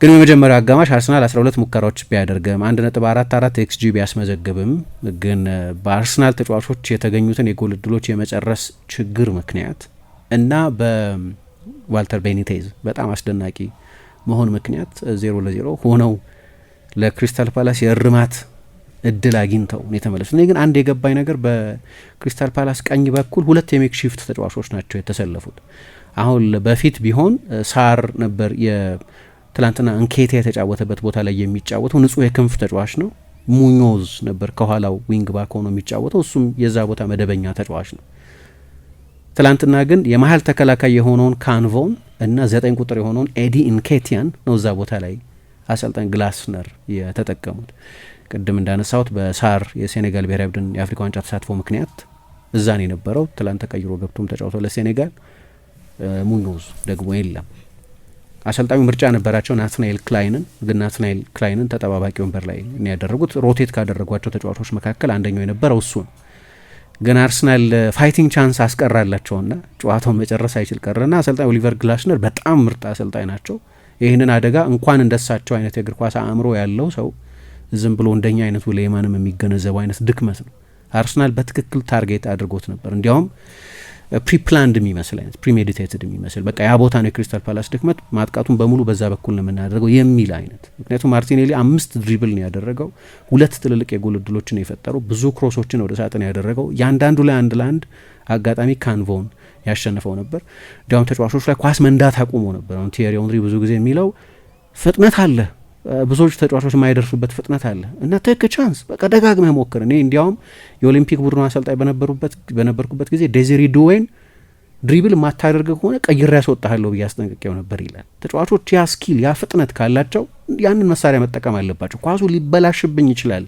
ግን በመጀመሪያው አጋማሽ አርሰናል 12 ሙከራዎች ቢያደርግም 1.44 ኤክስጂ ቢያስመዘግብም ግን በአርሰናል ተጫዋቾች የተገኙትን የጎል እድሎች የመጨረስ ችግር ምክንያት እና በዋልተር ቤኒቴዝ በጣም አስደናቂ መሆን ምክንያት 0-0 ሆነው ለክሪስታል ፓላስ የእርማት እድል አግኝተው ነው የተመለሱ። እኔ ግን አንድ የገባኝ ነገር በክሪስታል ፓላስ ቀኝ በኩል 2 የሜክሺፍት ተጫዋቾች ናቸው የተሰለፉት። አሁን በፊት ቢሆን ሳር ነበር ትላንትና እንኬቴ የተጫወተበት ቦታ ላይ የሚጫወተው ንጹህ የክንፍ ተጫዋች ነው። ሙኞዝ ነበር ከኋላው ዊንግ ባክ ሆኖ የሚጫወተው፣ እሱም የዛ ቦታ መደበኛ ተጫዋች ነው። ትላንትና ግን የመሀል ተከላካይ የሆነውን ካንቮን እና 9 ቁጥር የሆነውን ኤዲ ኢንኬቲያን ነው እዛ ቦታ ላይ አሰልጣኝ ግላስነር የተጠቀሙት። ቅድም እንዳነሳሁት በሳር የሴኔጋል ብሔራዊ ቡድን የአፍሪካ ዋንጫ ተሳትፎ ምክንያት እዛ ነው የነበረው። ትላንት ተቀይሮ ገብቶም ተጫውቶ ለሴኔጋል ሙኞዝ ደግሞ የለም። አሰልጣኙ ምርጫ ነበራቸው ናትናኤል ክላይንን፣ ግን ናትናኤል ክላይንን ተጠባባቂ ወንበር ላይ ነው ያደረጉት። ሮቴት ካደረጓቸው ተጫዋቾች መካከል አንደኛው የነበረው እሱ ነው። ግን አርሰናል ፋይቲንግ ቻንስ አስቀራላቸውና ጨዋታውን መጨረስ አይችል ቀረና አሰልጣኝ ኦሊቨር ግላስነር በጣም ምርጥ አሰልጣኝ ናቸው። ይህንን አደጋ እንኳን እንደሳቸው አይነት የእግር ኳስ አእምሮ ያለው ሰው ዝም ብሎ እንደኛ አይነቱ ሌማንም የሚገነዘበው አይነት ድክመት ነው። አርሰናል በትክክል ታርጌት አድርጎት ነበር። እንዲያውም ፕሪፕላንድ የሚመስል አይነት ፕሪሜዲቴትድ የሚመስል በቃ ያ ቦታ ነው የክሪስታል ፓላስ ድክመት፣ ማጥቃቱን በሙሉ በዛ በኩል ነው የምናደርገው የሚል አይነት። ምክንያቱም ማርቲኔሊ 5 ድሪብል ነው ያደረገው፣ 2 ትልልቅ የጎል እድሎችን የፈጠረው፣ ብዙ ክሮሶችን ወደ ሳጥን ያደረገው፣ ያንዳንዱ ላይ አንድ ለአንድ አጋጣሚ ካንቮን ያሸነፈው ነበር። እንዲያውም ተጫዋቾች ላይ ኳስ መንዳት አቁሞ ነበር። አሁን ቲየሪ ኦንሪ ብዙ ጊዜ የሚለው ፍጥነት አለ፣ ብዙዎች ተጫዋቾች የማይደርሱበት ፍጥነት አለ እና ቴክ ቻንስ በቃ ደጋግመህ ሞክር። እኔ እንዲያውም የኦሊምፒክ ቡድኑ አሰልጣኝ በነበርኩበት ጊዜ ዴዚሪ ዱዌን ድሪብል ማታደርግ ከሆነ ቀይሬ ያስወጣሃለሁ ብዬ አስጠንቅቄው ነበር ይላል። ተጫዋቾች ያ ስኪል ያ ፍጥነት ካላቸው ያንን መሳሪያ መጠቀም አለባቸው። ኳሱ ሊበላሽብኝ ይችላል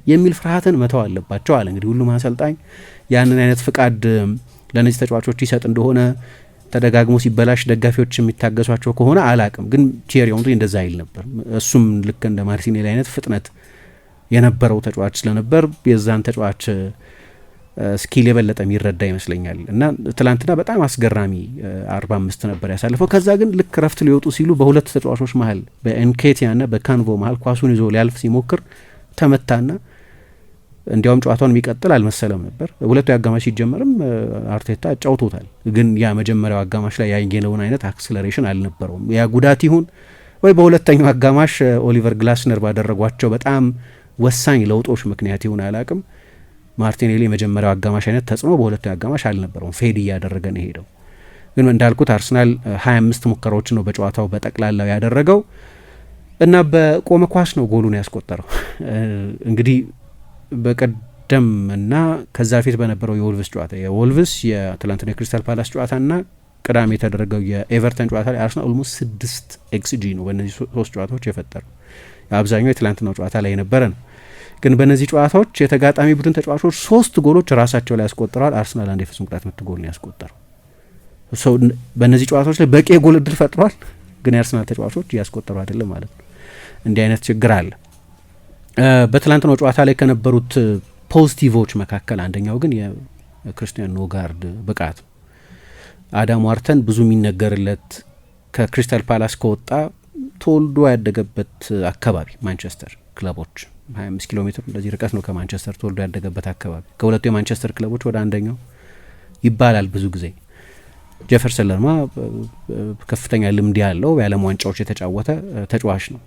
የሚል ፍርሃትን መተው አለባቸው አለ። እንግዲህ ሁሉም አሰልጣኝ ያንን አይነት ፍቃድ ለነዚህ ተጫዋቾች ይሰጥ እንደሆነ ተደጋግሞ ሲበላሽ ደጋፊዎች የሚታገሷቸው ከሆነ አላቅም፣ ግን ቲየሪ ኦንሪ እንደዛ አይል ነበር። እሱም ልክ እንደ ማርቲኔሊ አይነት ፍጥነት የነበረው ተጫዋች ስለነበር የዛን ተጫዋች ስኪል የበለጠ የሚረዳ ይመስለኛል እና ትላንትና በጣም አስገራሚ 45 ነበር ያሳለፈው። ከዛ ግን ልክ ረፍት ሊወጡ ሲሉ በሁለት ተጫዋቾች መሀል በኤንኬቲያ ና በካንቮ መሀል ኳሱን ይዞ ሊያልፍ ሲሞክር ተመታና እንዲያውም ጨዋታውን የሚቀጥል አልመሰለም ነበር። ሁለቱ አጋማሽ ሲጀመርም አርቴታ ጫውቶታል፣ ግን ያ መጀመሪያው አጋማሽ ላይ ያየነውን አይነት አክሰለሬሽን አልነበረውም። ያ ጉዳት ይሁን ወይ በሁለተኛው አጋማሽ ኦሊቨር ግላስነር ባደረጓቸው በጣም ወሳኝ ለውጦች ምክንያት ይሁን አላቅም፣ ማርቲኔሊ የመጀመሪያው አጋማሽ አይነት ተጽዕኖ በሁለተኛው አጋማሽ አልነበረውም። ፌድ እያደረገ ነው ሄደው። ግን እንዳልኩት አርሰናል 25 ሙከራዎችን ነው በጨዋታው በጠቅላላው ያደረገው እና በቆመ ኳስ ነው ጎሉን ያስቆጠረው። እንግዲህ በቀደም እና ከዛ ፊት በነበረው የወልቭስ ጨዋታ የወልቭስ የአትላንታ የክሪስታል ፓላስ ጨዋታና ቅዳሜ የተደረገው የኤቨርተን ጨዋታ ላይ አርሰናል ኦልሞስት 6 ኤክስጂ ነው በእነዚህ 3 ጨዋታዎች የፈጠረው። አብዛኛው የትላንትናው ጨዋታ ላይ የነበረ ነው። ግን በእነዚህ ጨዋታዎች የተጋጣሚ ቡድን ተጫዋቾች 3 ጎሎች ራሳቸው ላይ ያስቆጥረዋል። አርሰናል አንድ የፍጹም ቅጣት ምት ጎል ነው ያስቆጠረው። በእነዚህ ጨዋታዎች ላይ በቂ የጎል እድል ፈጥሯል፣ ግን የአርሰናል ተጫዋቾች እያስቆጠሩ አይደለም ማለት ነው። እንዲህ አይነት ችግር አለ። በትላንትናው ጨዋታ ላይ ከነበሩት ፖዚቲቮች መካከል አንደኛው ግን የክርስቲያን ኖጋርድ ብቃት ነው። አዳም ዋርተን ብዙ የሚነገርለት ከክሪስታል ፓላስ ከወጣ ተወልዶ ያደገበት አካባቢ ማንቸስተር ክለቦች 25 ኪሎ ሜትር እንደዚህ ርቀት ነው ከማንቸስተር ተወልዶ ያደገበት አካባቢ። ከሁለቱ የማንቸስተር ክለቦች ወደ አንደኛው ይባላል ብዙ ጊዜ። ጄፈርሰን ለርማ ከፍተኛ ልምድ ያለው የዓለም ዋንጫዎች የተጫወተ ተጫዋች ነው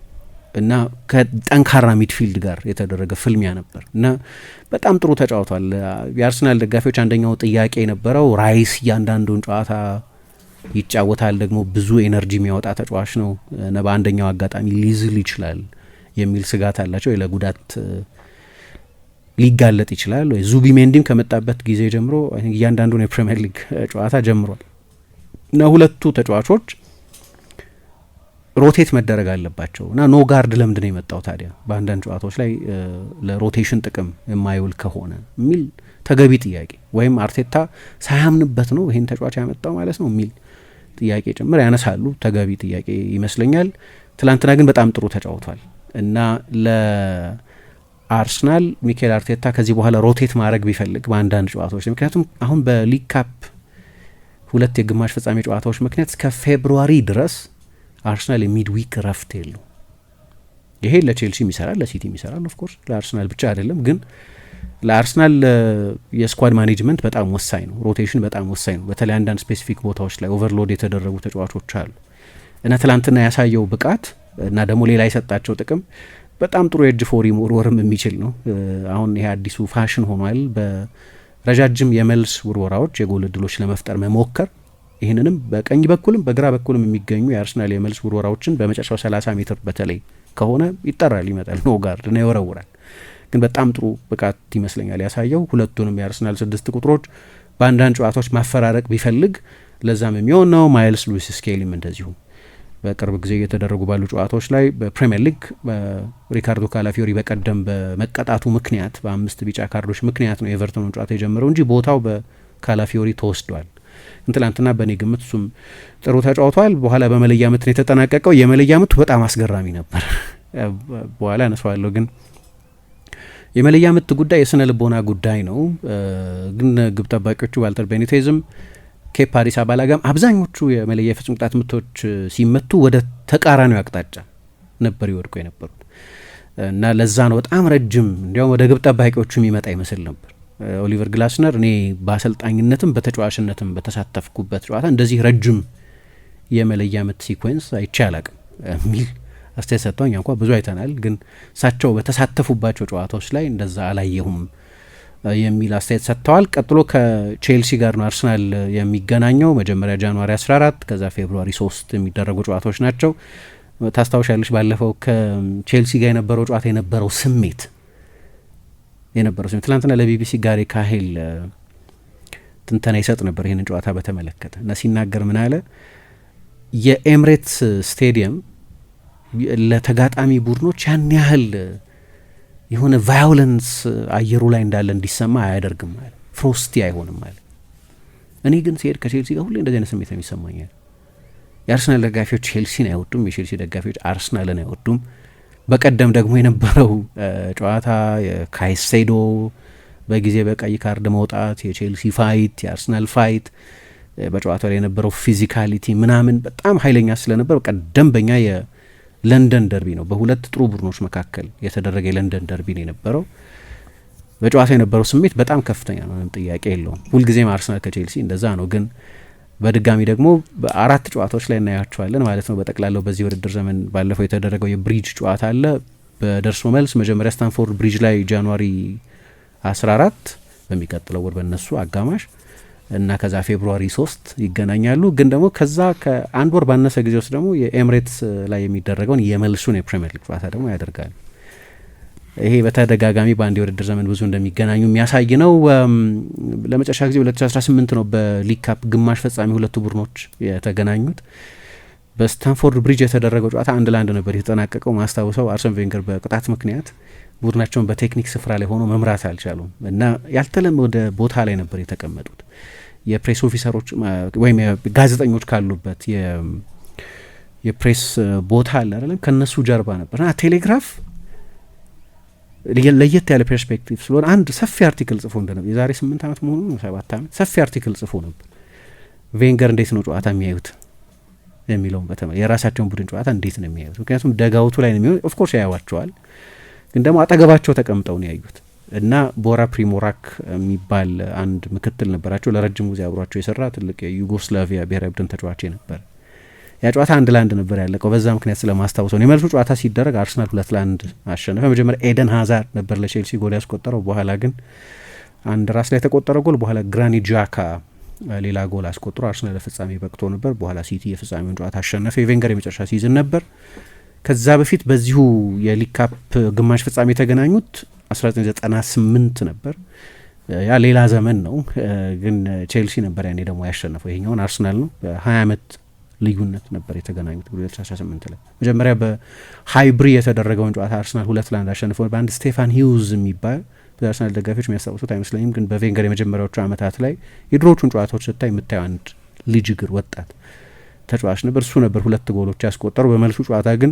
እና ከጠንካራ ሚድፊልድ ጋር የተደረገ ፍልሚያ ነበር እና በጣም ጥሩ ተጫውቷል። የአርሰናል ደጋፊዎች አንደኛው ጥያቄ የነበረው ራይስ እያንዳንዱን ጨዋታ ይጫወታል፣ ደግሞ ብዙ ኤነርጂ የሚያወጣ ተጫዋች ነው እና በአንደኛው አጋጣሚ ሊዝል ይችላል የሚል ስጋት አላቸው። ለጉዳት ሊጋለጥ ይችላል ወይ? ዙቢሜንዲም ከመጣበት ጊዜ ጀምሮ እያንዳንዱን የፕሪሚየር ሊግ ጨዋታ ጀምሯል እና ሁለቱ ተጫዋቾች ሮቴት መደረግ አለባቸው እና ኖጋርድ ለምንድን ነው የመጣው ታዲያ በአንዳንድ ጨዋታዎች ላይ ለሮቴሽን ጥቅም የማይውል ከሆነ የሚል ተገቢ ጥያቄ፣ ወይም አርቴታ ሳያምንበት ነው ይህን ተጫዋች ያመጣው ማለት ነው የሚል ጥያቄ ጭምር ያነሳሉ። ተገቢ ጥያቄ ይመስለኛል። ትላንትና ግን በጣም ጥሩ ተጫውቷል እና ለአርሰናል ሚኬል አርቴታ ከዚህ በኋላ ሮቴት ማድረግ ቢፈልግ በአንዳንድ ጨዋታዎች ላይ፣ ምክንያቱም አሁን በሊግ ካፕ 2 የግማሽ ፍጻሜ ጨዋታዎች ምክንያት እስከ ፌብሩዋሪ ድረስ አርሰናል የሚድዊክ ረፍት የለው። ይሄ ለቼልሲም ይሰራል፣ ለሲቲም ይሰራል። ኦፍኮርስ ለአርሰናል ብቻ አይደለም፣ ግን ለአርሰናል የስኳድ ማኔጅመንት በጣም ወሳኝ ነው። ሮቴሽን በጣም ወሳኝ ነው። በተለይ አንዳንድ ስፔሲፊክ ቦታዎች ላይ ኦቨርሎድ የተደረጉ ተጫዋቾች አሉ እና ትላንትና ያሳየው ብቃት እና ደግሞ ሌላ የሰጣቸው ጥቅም በጣም ጥሩ የእጅ ፎሪ መወርወርም የሚችል ነው። አሁን ይሄ አዲሱ ፋሽን ሆኗል፣ በረጃጅም የመልስ ውርወራዎች የጎል እድሎች ለመፍጠር መሞከር። ይህንንም በቀኝ በኩልም በግራ በኩልም የሚገኙ የአርሰናል የመልስ ውርወራዎችን በመጨረሻው 30 ሜትር በተለይ ከሆነ ይጠራል፣ ይመጣል ኖጋርድ እና ይወረውራል። ግን በጣም ጥሩ ብቃት ይመስለኛል ያሳየው። ሁለቱንም የአርሰናል 6 ቁጥሮች በአንዳንድ ጨዋታዎች ማፈራረቅ ቢፈልግ ለዛም የሚሆን ነው። ማይልስ ሉዊስ ስኬሊም እንደዚሁ በቅርብ ጊዜ እየተደረጉ ባሉ ጨዋታዎች ላይ በፕሪሚየር ሊግ ሪካርዶ ካላፊዮሪ በቀደም በመቀጣቱ ምክንያት በ5 ቢጫ ካርዶች ምክንያት ነው ኤቨርተኑን ጨዋታ የጀመረው እንጂ ቦታው በካላፊዮሪ ተወስዷል። ትላንትና በእኔ ግምት እሱም ጥሩ ተጫውቷል። በኋላ በመለያ ምት ነው የተጠናቀቀው። የመለያ ምቱ በጣም አስገራሚ ነበር፣ በኋላ አነሳዋለሁ። ግን የመለያ ምት ጉዳይ የስነ ልቦና ጉዳይ ነው። ግን ግብ ጠባቂዎቹ ዋልተር ቤኒቴዝም ኬፓ አሪዛባላጋም አብዛኞቹ የመለያ የፍጹም ቅጣት ምቶች ሲመቱ ወደ ተቃራኒው አቅጣጫ ነበር ይወድቁ የነበሩት እና ለዛ ነው በጣም ረጅም እንዲያውም ወደ ግብ ጠባቂዎቹ የሚመጣ ይመስል ነበር። ኦሊቨር ግላስነር እኔ በአሰልጣኝነትም በተጫዋችነትም በተሳተፍኩበት ጨዋታ እንደዚህ ረጅም የመለያ ምት ሲኮንስ አይቼ አላቅም የሚል አስተያየት ሰጥተውኝ እንኳ ብዙ አይተናል፣ ግን እሳቸው በተሳተፉባቸው ጨዋታዎች ላይ እንደዛ አላየሁም የሚል አስተያየት ሰጥተዋል። ቀጥሎ ከቼልሲ ጋር ነው አርሰናል የሚገናኘው። መጀመሪያ ጃንዋሪ 14 ከዛ ፌብሩዋሪ 3 የሚደረጉ ጨዋታዎች ናቸው። ታስታውሻለሽ ባለፈው ከቼልሲ ጋር የነበረው ጨዋታ የነበረው ስሜት ትናንትና ለቢቢሲ ጋሪ ካሄል ትንተና ይሰጥ ነበር ይህንን ጨዋታ በተመለከተ እና ሲናገር ምን አለ፣ የኤምሬትስ ስቴዲየም ለተጋጣሚ ቡድኖች ያን ያህል የሆነ ቫዮለንስ አየሩ ላይ እንዳለ እንዲሰማ አያደርግም ማለት ፍሮስቲ አይሆንም ማለት። እኔ ግን ሲሄድ ከቼልሲ ጋር ሁሌ እንደዚህ አይነት ስሜት ነው የሚሰማኛል። የአርሰናል ደጋፊዎች ቼልሲን አይወዱም፣ የቼልሲ ደጋፊዎች አርሰናልን አይወዱም። በቀደም ደግሞ የነበረው ጨዋታ የካይሴዶ በጊዜ በቀይ ካርድ መውጣት፣ የቼልሲ ፋይት፣ የአርሰናል ፋይት፣ በጨዋታው ላይ የነበረው ፊዚካሊቲ ምናምን በጣም ኃይለኛ ስለነበር ደንበኛ የለንደን ደርቢ ነው። በሁለት ጥሩ ቡድኖች መካከል የተደረገ የለንደን ደርቢ ነው የነበረው። በጨዋታ የነበረው ስሜት በጣም ከፍተኛ ነው፣ ምንም ጥያቄ የለውም። ሁልጊዜም አርሰናል ከቼልሲ እንደዛ ነው። ግን በድጋሚ ደግሞ በአራት ጨዋታዎች ላይ እናያቸዋለን ማለት ነው። በጠቅላላው በዚህ ውድድር ዘመን ባለፈው የተደረገው የብሪጅ ጨዋታ አለ። በደርሶ መልስ መጀመሪያ ስታንፎርድ ብሪጅ ላይ ጃንዋሪ 14 በሚቀጥለው ወር በነሱ አጋማሽ እና ከዛ ፌብሩዋሪ 3 ይገናኛሉ። ግን ደግሞ ከዛ ከአንድ ወር ባነሰ ጊዜ ውስጥ ደግሞ የኤምሬትስ ላይ የሚደረገውን የመልሱን የፕሪሚየር ሊግ ጨዋታ ደግሞ ያደርጋሉ። ይሄ በተደጋጋሚ በአንድ የውድድር ዘመን ብዙ እንደሚገናኙ የሚያሳይ ነው። ለመጨረሻ ጊዜ 2018 ነው በሊግ ካፕ ግማሽ ፍጻሜ ሁለቱ ቡድኖች የተገናኙት። በስታንፎርድ ብሪጅ የተደረገው ጨዋታ 1-1 ነበር የተጠናቀቀው። ማስታውሰው አርሰን ቬንገር በቅጣት ምክንያት ቡድናቸውን በቴክኒክ ስፍራ ላይ ሆኖ መምራት አልቻሉም እና ያልተለመደ ቦታ ላይ ነበር የተቀመጡት። የፕሬስ ኦፊሰሮች ወይም ጋዜጠኞች ካሉበት የፕሬስ ቦታ አለ አይደለም፣ ከነሱ ጀርባ ነበር እና ቴሌግራፍ ለየት ያለ ፐርስፔክቲቭ ስለሆነ አንድ ሰፊ አርቲክል ጽፎ እንደነበር የዛሬ 8 ዓመት መሆኑ ነው 7 ዓመት ሰፊ አርቲክል ጽፎ ነበር። ቬንገር እንዴት ነው ጨዋታ የሚያዩት የሚለውን የራሳቸውን ቡድን ጨዋታ እንዴት ነው የሚያዩት? ምክንያቱም ደጋውቱ ላይ ነው የሚሆነው። ኦፍኮርስ ያዩዋቸዋል፣ ግን ደግሞ አጠገባቸው ተቀምጠው ነው ያዩት እና ቦራ ፕሪሞራክ የሚባል አንድ ምክትል ነበራቸው። ለረጅም ጊዜ አብሯቸው የሰራ ትልቅ የዩጎስላቪያ ብሔራዊ ቡድን ተጫዋች ነበር። ያ ጨዋታ 1-1 ነበር ያለቀው። በዛ ምክንያት ስለማስታውሰው የመልሱ ጨዋታ ሲደረግ አርሰናል 2-1 አሸነፈ። መጀመሪያ ኤደን ሃዛርድ ነበር ለቼልሲ ጎል ያስቆጠረው። በኋላ ግን አንድ ራስ ላይ የተቆጠረ ጎል፣ በኋላ ግራኒት ዣካ ሌላ ጎል አስቆጥሮ አርሰናል ለፍጻሜ በቅቶ ነበር። በኋላ ሲቲ የፍጻሜውን ጨዋታ አሸነፈ። የቬንገር የመጨረሻ ሲዝን ነበር። ከዛ በፊት በዚሁ የሊግ ካፕ ግማሽ ፍጻሜ የተገናኙት 1998 ነበር። ያ ሌላ ዘመን ነው፣ ግን ቼልሲ ነበር ያኔ ደግሞ ያሸነፈው። ይሄኛውን አርሰናል ነው። በ20 ዓመት ልዩነት ነበር የተገናኙት 2018 ላይ። መጀመሪያ በሃይብሪ የተደረገውን ጨዋታ አርሰናል 2-1 አሸንፎ በአንድ ስቴፋን ሂውዝ የሚባል በአርሰናል ደጋፊዎች የሚያስታውሱት አይመስለኝም፣ ግን በቬንገር የመጀመሪያዎቹ ዓመታት ላይ የድሮቹን ጨዋታዎች ስታይ የምታየው አንድ ልጅ እግር ወጣት ተጫዋች ነበር። እሱ ነበር 2 ጎሎች ያስቆጠሩ። በመልሱ ጨዋታ ግን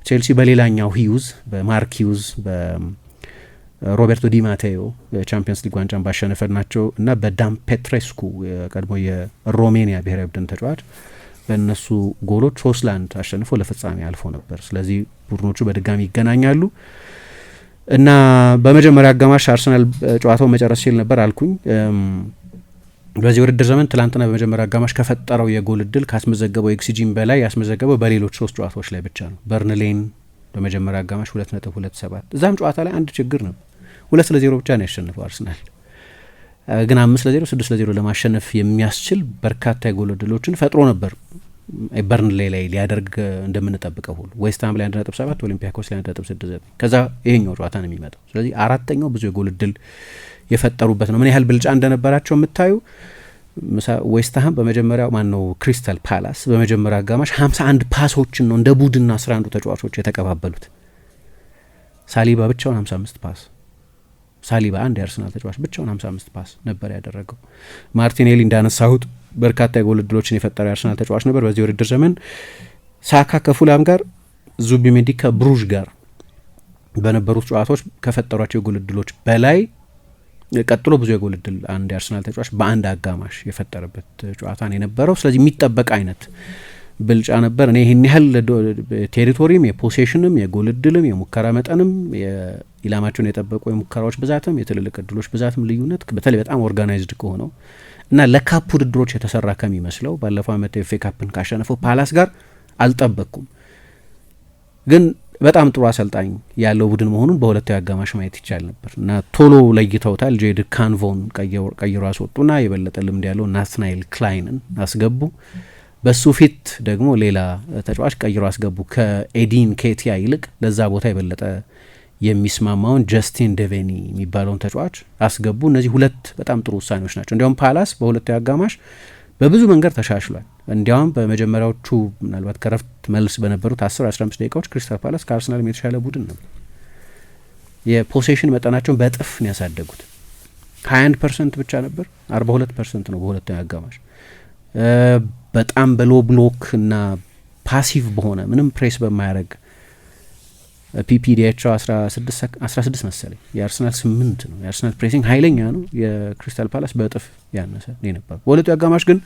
ቼልሲ በሌላኛው ሂውዝ በማርክ ሂውዝ በሮቤርቶ ዲማቴዮ የቻምፒየንስ ሊግ ዋንጫን ባሸነፈ ናቸው እና በዳም ፔትሬስኩ የቀድሞ የሮሜኒያ ብሔራዊ ቡድን ተጫዋች በእነሱ ጎሎች 3-1 አሸንፎ ለፍጻሜ አልፎ ነበር። ስለዚህ ቡድኖቹ በድጋሚ ይገናኛሉ እና በመጀመሪያ አጋማሽ አርሰናል ጨዋታው መጨረስ ሲል ነበር አልኩኝ። በዚህ ውድድር ዘመን ትላንትና በመጀመሪያ አጋማሽ ከፈጠረው የጎል እድል ካስመዘገበው ኤክስጂም በላይ ያስመዘገበው በሌሎች 3 ጨዋታዎች ላይ ብቻ ነው። በርንሌን በመጀመሪያ አጋማሽ 2.27 እዛም ጨዋታ ላይ አንድ ችግር ነው። 2-0 ብቻ ነው ያሸነፈው አርሰናል፣ ግን 5-0 6-0 ለማሸነፍ የሚያስችል በርካታ የጎል እድሎችን ፈጥሮ ነበር። በርንሌ ላይ ሊያደርግ እንደምንጠብቀው ሁሉ ዌስትሃም ላይ 1.7 ኦሊምፒያኮስ ላይ 1.69 ከዛ ይሄኛው ጨዋታ ነው የሚመጣው። ስለዚህ አራተኛው ብዙ የጎል እድል የፈጠሩበት ነው። ምን ያህል ብልጫ እንደነበራቸው የምታዩ ዌስትሃም በመጀመሪያው ማነው ክሪስታል ፓላስ በመጀመሪያ አጋማሽ 51 ፓሶችን ነው እንደ ቡድንና 11 ተጫዋቾች የተቀባበሉት። ሳሊባ ብቻውን 55 ፓስ ሳሊባ አንድ የአርሰናል ተጫዋች ብቻውን 55 ፓስ ነበር ያደረገው። ማርቲኔሊ እንዳነሳሁት በርካታ የጎል እድሎችን የፈጠረ የአርሰናል ተጫዋች ነበር በዚህ ውድድር ዘመን። ሳካ ከፉላም ጋር፣ ዙቢሜንዲ ከብሩዥ ጋር በነበሩት ጨዋታዎች ከፈጠሯቸው የጎል እድሎች በላይ ቀጥሎ ብዙ የጎል እድል አንድ የአርሰናል ተጫዋች በአንድ አጋማሽ የፈጠረበት ጨዋታ ነው የነበረው። ስለዚህ የሚጠበቅ አይነት ብልጫ ነበር። እኔ ይህን ያህል ቴሪቶሪም የፖሴሽንም የጎል እድልም የሙከራ መጠንም ኢላማቸውን የጠበቁ የሙከራዎች ብዛትም የትልልቅ እድሎች ብዛትም ልዩነት በተለይ በጣም ኦርጋናይዝድ ከሆነው እና ለካፕ ውድድሮች የተሰራ ከሚመስለው ባለፈው ዓመት ኤፍ ኤ ካፕን ካሸነፈው ፓላስ ጋር አልጠበቅኩም። ግን በጣም ጥሩ አሰልጣኝ ያለው ቡድን መሆኑን በሁለታዊ አጋማሽ ማየት ይቻል ነበር እና ቶሎ ለይተውታል። ጄድ ካንቮን ቀይሮ አስወጡና የበለጠ ልምድ ያለው ናትናኤል ክላይንን አስገቡ። በሱ ፊት ደግሞ ሌላ ተጫዋች ቀይሮ አስገቡ። ከኤዲን ኬቲያ ይልቅ ለዛ ቦታ የበለጠ የሚስማማውን ጀስቲን ደቬኒ የሚባለውን ተጫዋች አስገቡ። እነዚህ ሁለት በጣም ጥሩ ውሳኔዎች ናቸው። እንዲያውም ፓላስ በሁለታዊ አጋማሽ በብዙ መንገድ ተሻሽሏል። እንዲያውም በመጀመሪያዎቹ ምናልባት ከረፍት መልስ በነበሩት 10-15 ደቂቃዎች ክሪስታል ፓላስ ከአርሰናል የተሻለ ቡድን ነበር። የፖሴሽን መጠናቸውን በእጥፍ ነው ያሳደጉት። 21% ብቻ ነበር 42% ነው በሁለተኛው አጋማሽ። በጣም በሎ ብሎክ እና ፓሲቭ በሆነ ምንም ፕሬስ በማያደርግ ፒፒዲያቸው 16 መሰለኝ፣ የአርሰናል 8 ነው። የአርሰናል ፕሬሲንግ ኃይለኛ ነው፣ የክሪስታል ፓላስ በእጥፍ ያነሰ ነው የነበረው። በሁለቱ አጋማሽ ግን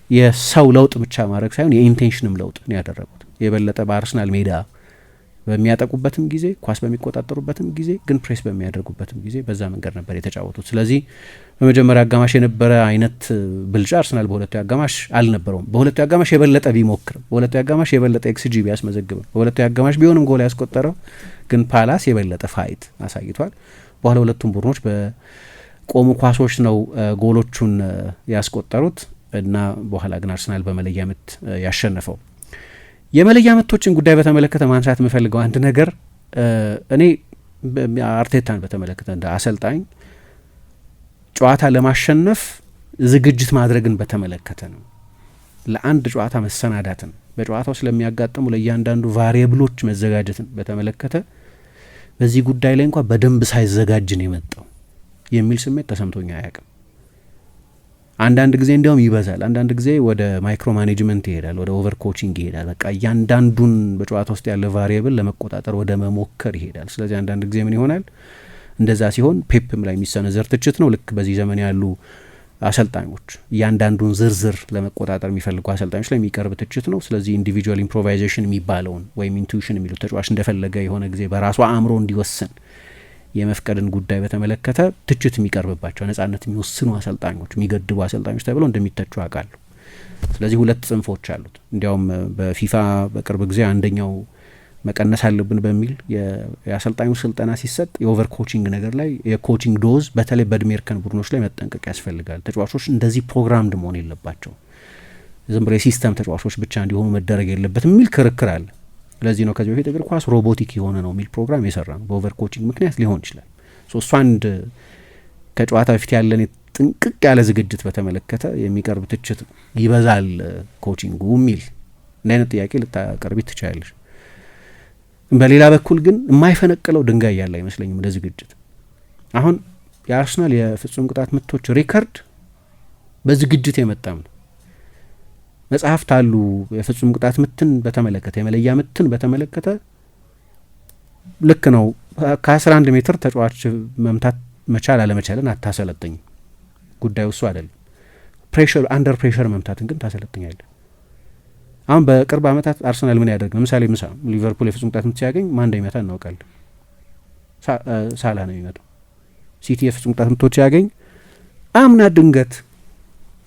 የሰው ለውጥ ብቻ ማድረግ ሳይሆን የኢንቴንሽንም ለውጥ ነው ያደረጉት። የበለጠ በአርሰናል ሜዳ በሚያጠቁበትም ጊዜ ኳስ በሚቆጣጠሩበትም ጊዜ ግን ፕሬስ በሚያደርጉበትም ጊዜ በዛ መንገድ ነበር የተጫወቱት። ስለዚህ በመጀመሪያ አጋማሽ የነበረ አይነት ብልጫ አርሰናል በሁለቱ አጋማሽ አልነበረውም። በሁለቱ አጋማሽ የበለጠ ቢሞክርም፣ በሁለቱ አጋማሽ የበለጠ ኤክስጂ ቢያስመዘግብም፣ በሁለቱ አጋማሽ ቢሆንም ጎል ያስቆጠረው ግን ፓላስ የበለጠ ፋይት አሳይቷል። በኋላ ሁለቱም ቡድኖች በቆሙ ኳሶች ነው ጎሎቹን ያስቆጠሩት እና በኋላ ግን አርሰናል በመለያ ምት ያሸነፈው። የመለያ ምቶችን ጉዳይ በተመለከተ ማንሳት የምፈልገው አንድ ነገር እኔ አርቴታን በተመለከተ እንደ አሰልጣኝ ጨዋታ ለማሸነፍ ዝግጅት ማድረግን በተመለከተ ነው። ለአንድ ጨዋታ መሰናዳትን፣ በጨዋታው ስለሚያጋጥሙ ለእያንዳንዱ ቫሪየብሎች መዘጋጀትን በተመለከተ በዚህ ጉዳይ ላይ እንኳ በደንብ ሳይዘጋጅን የመጣው የሚል ስሜት ተሰምቶኛ አያውቅም። አንዳንድ ጊዜ እንዲያውም ይበዛል። አንዳንድ ጊዜ ወደ ማይክሮ ማኔጅመንት ይሄዳል፣ ወደ ኦቨር ኮቺንግ ይሄዳል። በቃ እያንዳንዱን በጨዋታ ውስጥ ያለ ቫሪየብል ለመቆጣጠር ወደ መሞከር ይሄዳል። ስለዚህ አንዳንድ ጊዜ ምን ይሆናል? እንደዛ ሲሆን ፔፕም ላይ የሚሰነዘር ትችት ነው። ልክ በዚህ ዘመን ያሉ አሰልጣኞች እያንዳንዱን ዝርዝር ለመቆጣጠር የሚፈልጉ አሰልጣኞች ላይ የሚቀርብ ትችት ነው። ስለዚህ ኢንዲቪጁዋል ኢምፕሮቫይዜሽን የሚባለውን ወይም ኢንቱዊሽን የሚሉት ተጫዋች እንደፈለገ የሆነ ጊዜ በራሱ አእምሮ እንዲወስን የመፍቀድን ጉዳይ በተመለከተ ትችት የሚቀርብባቸው ነጻነት የሚወስኑ አሰልጣኞች፣ የሚገድቡ አሰልጣኞች ተብለው እንደሚተቹ አውቃለሁ። ስለዚህ ሁለት ጽንፎች አሉት። እንዲያውም በፊፋ በቅርብ ጊዜ አንደኛው መቀነስ አለብን በሚል የአሰልጣኙ ስልጠና ሲሰጥ የኦቨር ኮቺንግ ነገር ላይ የኮቺንግ ዶዝ በተለይ በእድሜ እርከን ቡድኖች ላይ መጠንቀቅ ያስፈልጋል። ተጫዋቾች እንደዚህ ፕሮግራምድ መሆን የለባቸው፣ ዝም ብሎ የሲስተም ተጫዋቾች ብቻ እንዲሆኑ መደረግ የለበትም የሚል ክርክር አለ። ለዚህ ነው ከዚህ በፊት እግር ኳስ ሮቦቲክ የሆነ ነው የሚል ፕሮግራም የሰራ ነው። በኦቨር ኮቺንግ ምክንያት ሊሆን ይችላል። እሱ አንድ ከጨዋታ በፊት ያለን ጥንቅቅ ያለ ዝግጅት በተመለከተ የሚቀርብ ትችት ነው። ይበዛል ኮቺንጉ የሚል እንደ አይነት ጥያቄ ልታቀርቢ ትችላለች። በሌላ በኩል ግን የማይፈነቅለው ድንጋይ ያለ አይመስለኝም እንደ ዝግጅት። አሁን የአርሰናል የፍጹም ቅጣት ምቶች ሪከርድ በዝግጅት የመጣም ነው። መጽሐፍት አሉ የፍጹም ቅጣት ምትን በተመለከተ የመለያ ምትን በተመለከተ ልክ ነው። ከ11 ሜትር ተጫዋች መምታት መቻል አለመቻልን አታሰለጥኝም። ጉዳዩ እሱ አይደለም። ፕሬሽር አንደር ፕሬሽር መምታትን ግን ታሰለጥኛለህ። አሁን በቅርብ ዓመታት አርሰናል ምን ያደርግ ነው? ምሳሌ ሊቨርፑል የፍጹም ቅጣት ምት ሲያገኝ ማን እንደሚመታ እናውቃለን። ሳላ ነው የሚመጣው። ሲቲ የፍጹም ቅጣት ምቶች ሲያገኝ አምና ድንገት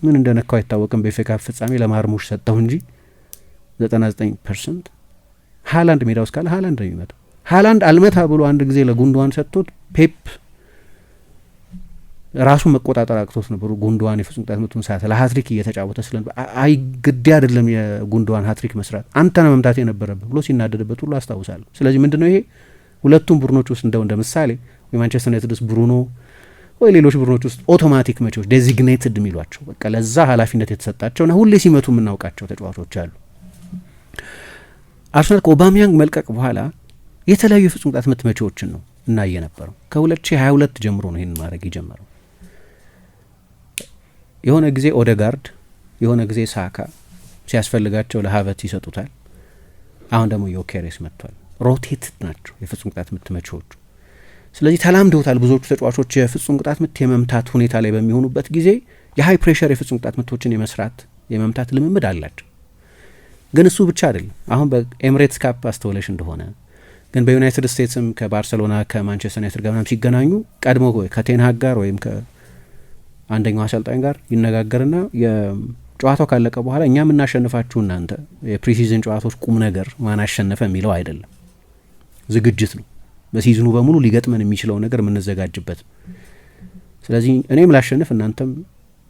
ምን እንደነካው አይታወቅም። በኤፍ ኤ ካፕ ፍጻሜ ለማርሙሽ ሰጠው እንጂ 99% ሃላንድ ሜዳ ውስጥ ካለ ሃላንድ ነው የሚመጣው። ሃላንድ አልመታ ብሎ አንድ ጊዜ ለጉንዶዋን ሰጥቶት ፔፕ ራሱን መቆጣጠር አቅቶት ነበር። ጉንዶዋን የፍጹም ቅጣት ምቱን ሰዓት ለሃትሪክ እየተጫወተ ስለነበር አይ ግድ አይደለም የጉንዶዋን ሃትሪክ መስራት አንተ ነው መምታት የነበረብህ ብሎ ሲናደድበት ሁሉ አስታውሳለሁ። ስለዚህ ምንድነው ይሄ ሁለቱም ቡድኖች ውስጥ እንደ ምሳሌ የማንቸስተር ዩናይትድ ውስጥ ብሩኖ ወይ ሌሎች ቡድኖች ውስጥ ኦቶማቲክ መቾች ዴዚግኔትድ የሚሏቸው በቃ ለዛ ኃላፊነት የተሰጣቸውና ሁሌ ሲመቱ የምናውቃቸው ተጫዋቾች አሉ። አርሰናል ከኦባሚያንግ መልቀቅ በኋላ የተለያዩ የፍጹም ቅጣት ምት መቾችን ነው እና የነበረው ከ2022 ጀምሮ ነው ይሄን ማድረግ የጀመረው። የሆነ ጊዜ ኦደጋርድ፣ የሆነ ጊዜ ሳካ ሲያስፈልጋቸው ለሀቨት ይሰጡታል። አሁን ደግሞ ዮኬሬስ መጥቷል። ሮቴትድ ናቸው የፍጹም ቅጣት ምት መቾቹ። ስለዚህ ተላምደውታል። ብዙዎቹ ተጫዋቾች የፍጹም ቅጣት ምት የመምታት ሁኔታ ላይ በሚሆኑበት ጊዜ የሀይ ፕሬሸር የፍጹም ቅጣት ምቶችን የመስራት የመምታት ልምምድ አላቸው። ግን እሱ ብቻ አይደለም። አሁን በኤምሬትስ ካፕ አስተውለሽ እንደሆነ ግን በዩናይትድ ስቴትስም ከባርሴሎና ከማንቸስተር ዩናይትድ ጋር ምናምን ሲገናኙ ቀድሞ ከቴንሃግ ጋር ወይም ከአንደኛው አሰልጣኝ ጋር ይነጋገርና የጨዋታው ካለቀ በኋላ እኛ የምናሸንፋችሁ እናንተ የፕሪሲዝን ጨዋታዎች ቁም ነገር ማን አሸነፈ የሚለው አይደለም፣ ዝግጅት ነው። በሲዝኑ በሙሉ ሊገጥመን የሚችለው ነገር የምንዘጋጅበት። ስለዚህ እኔም ላሸንፍ እናንተም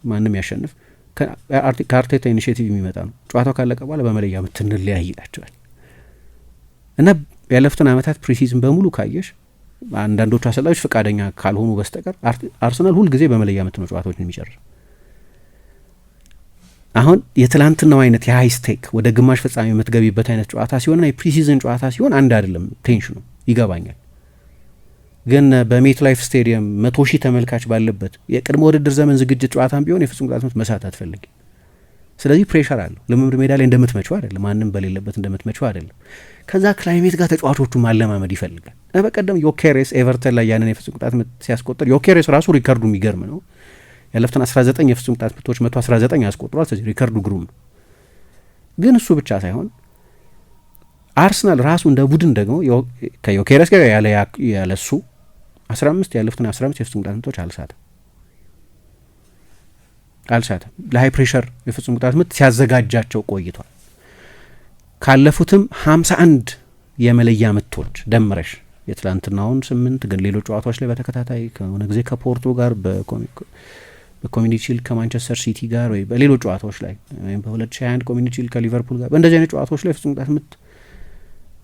ማንም ያሸንፍ ከአርቴታ ኢኒሼቲቭ የሚመጣ ነው። ጨዋታው ካለቀ በኋላ በመለያ ምት እንለያይ ይላቸዋል። እና ያለፉትን ዓመታት ፕሪሲዝን በሙሉ ካየሽ አንዳንዶቹ አሰልጣኞች ፈቃደኛ ካልሆኑ በስተቀር አርሰናል ሁልጊዜ በመለያ ምት ነው ጨዋታዎችን የሚጨርስ። አሁን የትላንትናው አይነት የሀይ ስቴክ ወደ ግማሽ ፍጻሜ የምትገቢበት አይነት ጨዋታ ሲሆንና የፕሪሲዝን ጨዋታ ሲሆን አንድ አይደለም ቴንሽኑ፣ ይገባኛል። ግን በሜት ላይፍ ስቴዲየም 100,000 ተመልካች ባለበት የቅድመ ውድድር ዘመን ዝግጅት ጨዋታም ቢሆን የፍጹም ቅጣት ምት መሳት አትፈልጊ። ስለዚህ ፕሬሸር አለው። ልምምድ ሜዳ ላይ እንደምትመቸው አይደለም፣ ማንም በሌለበት እንደምትመቸው አይደለም። ከዛ ክላይሜት ጋር ተጫዋቾቹ ማለማመድ ይፈልጋል። በቀደም ዮኬሬስ ኤቨርተን ላይ ያንን የፍጹም ቅጣት ምት ሲያስቆጥር ዮኬሬስ ራሱ ሪከርዱ የሚገርም ነው። ያለፉትን 19 የፍጹም ቅጣት ምቶች 119 ያስቆጥሯል። ስለዚህ ሪከርዱ ግሩም ነው። ግን እሱ ብቻ ሳይሆን አርሰናል ራሱ እንደ ቡድን ደግሞ ከዮኬሬስ ጋር ያለሱ 15 ያለፉትን 15 የፍጹም ቅጣት ምቶች አልሳተም። ለሀይ ፕሬሸር የፍጹም ቅጣት ምት ሲያዘጋጃቸው ቆይቷል። ካለፉትም 51 የመለያ ምቶች ደምረሽ የትላንትናውን 8 ግን ሌሎች ጨዋታዎች ላይ በተከታታይ ከሆነ ጊዜ ከፖርቶ ጋር በኮሚኒቲ ሺልድ ከማንቸስተር ሲቲ ጋር ወይ በሌሎች ጨዋታዎች ላይ ወይም በ2021 ኮሚኒቲ ሺልድ ከሊቨርፑል ጋር በእንደዚህ አይነት ጨዋታዎች ላይ ፍጹም ቅጣት ምት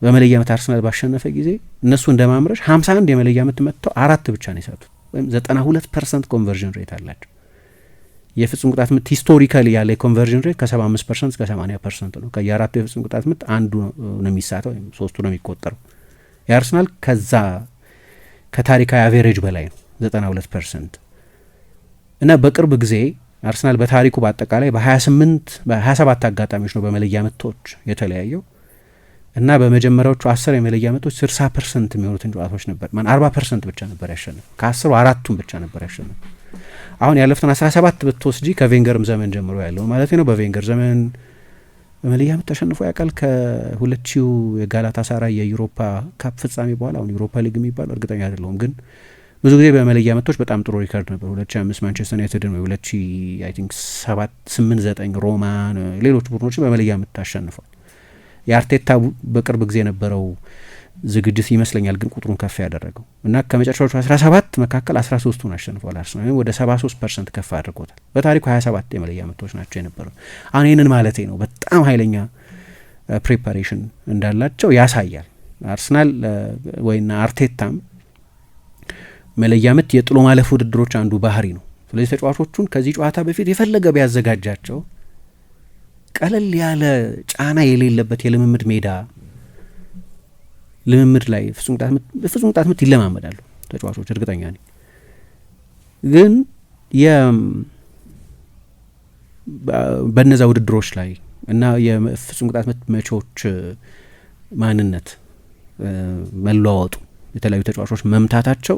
በመለያ ምት አርሰናል ባሸነፈ ጊዜ እነሱ እንደማምረሽ 51 የመለያ ምት መጥተው 4 ብቻ ነው የሳቱት፣ ወይም 92% ኮንቨርዥን ሬት አላቸው። የፍጹም ቅጣት ምት ሂስቶሪካሊ ያለ የኮንቨርዥን ሬት ከ75% እስከ 80% ነው። ከየአራቱ የፍጹም ቅጣት ምት አንዱ ነው የሚሳተው ወይም 3ቱ ነው የሚቆጠረው። የአርሰናል ከዛ ከታሪካዊ አቬሬጅ በላይ ነው 92%። እና በቅርብ ጊዜ አርሰናል በታሪኩ በአጠቃላይ በ27 አጋጣሚዎች ነው በመለያ ምቶች የተለያየው እና በመጀመሪያዎቹ 10 የመለያ ምቶች 60% የሚሆኑትን ጨዋታዎች ነበር 40% ብቻ ነበር ያሸነፈው። ከ10 4ቱን ብቻ ነበር ያሸነፈው። አሁን ያለፉትን 17 ብትወስጂ ከቬንገርም ዘመን ጀምሮ ያለው ማለት ነው። በቬንገር ዘመን በመለያ ምት ተሸንፎ ያውቃል። ከ2000 የጋላታ ሳራይ የዩሮፓ ካፕ ፍጻሜ በኋላ አሁን ዩሮፓ ሊግ የሚባለው እርግጠኛ አይደለሁም፣ ግን ብዙ ጊዜ በመለያ ምቶች በጣም ጥሩ ሪከርድ ነበር። 2005 ማንቸስተር ዩናይትድን ወይ 2008-9 ሮማን ሌሎች ቡድኖችን በመለያ ምት አሸንፏል። የአርቴታ በቅርብ ጊዜ የነበረው ዝግጅት ይመስለኛል ግን ቁጥሩን ከፍ ያደረገው እና ከመጨረሻዎቹ 17 መካከል 13ቱን አሸንፏል። አርሰናል ወደ 73% ከፍ አድርጎታል። በታሪኩ 27 የመለያ ምቶች ናቸው የነበረው። አሁን ይህንን ማለቴ ነው በጣም ኃይለኛ ፕሪፓሬሽን እንዳላቸው ያሳያል። አርሰናል ወይና አርቴታም መለያ ምት የጥሎ ማለፍ ውድድሮች አንዱ ባህሪ ነው። ስለዚህ ተጫዋቾቹን ከዚህ ጨዋታ በፊት የፈለገ ቢያዘጋጃቸው ቀለል ያለ ጫና የሌለበት የልምምድ ሜዳ ልምምድ ላይ ፍጹም ቅጣት ምት ይለማመዳሉ ተጫዋቾች እርግጠኛ ነኝ። ግን በነዛ ውድድሮች ላይ እና የፍጹም ቅጣት ምት መቾች ማንነት መለዋወጡ የተለያዩ ተጫዋቾች መምታታቸው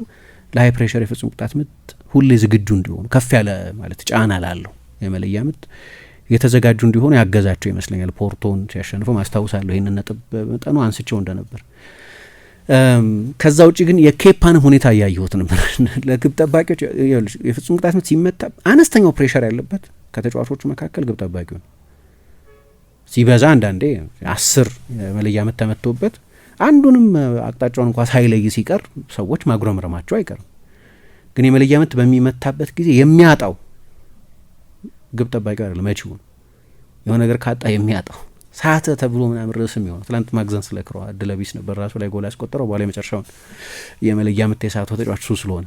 ለሀይ ፕሬሸር የፍጹም ቅጣት ምት ሁሌ ዝግጁ እንዲሆኑ ከፍ ያለ ማለት ጫና ላለው የመለያ ምት የተዘጋጁ እንዲሆኑ ያገዛቸው ይመስለኛል። ፖርቶን ሲያሸንፉ ማስታውሳለሁ ይህንን ነጥብ በመጠኑ አንስቸው እንደነበር። ከዛ ውጭ ግን የኬፓንም ሁኔታ እያየሁት ነበር። ለግብ ጠባቂዎች የፍጹም ቅጣት ምት ሲመታ አነስተኛው ፕሬሸር ያለበት ከተጫዋቾቹ መካከል ግብ ጠባቂው ነው። ሲበዛ አንዳንዴ 10 የመለያ ምት ተመቶበት አንዱንም አቅጣጫውን እንኳ ሳይለይ ሲቀር ሰዎች ማጉረምረማቸው አይቀርም። ግን የመለያ ምት በሚመታበት ጊዜ የሚያጣው ግብ ጠባቂ አይደለም፣ መቺው ነው። የሆነ ነገር ካጣ የሚያጣው ሳተ ተብሎ ምናምን ርዕስ የሚሆነው ትላንት ማግዘን ስለክረው አድለቢስ ነበር ራሱ ላይ ጎል ያስቆጠረው። በኋላ የመጨረሻውን የመለያ ምት የሳተው ተጫዋች እሱ ስለሆነ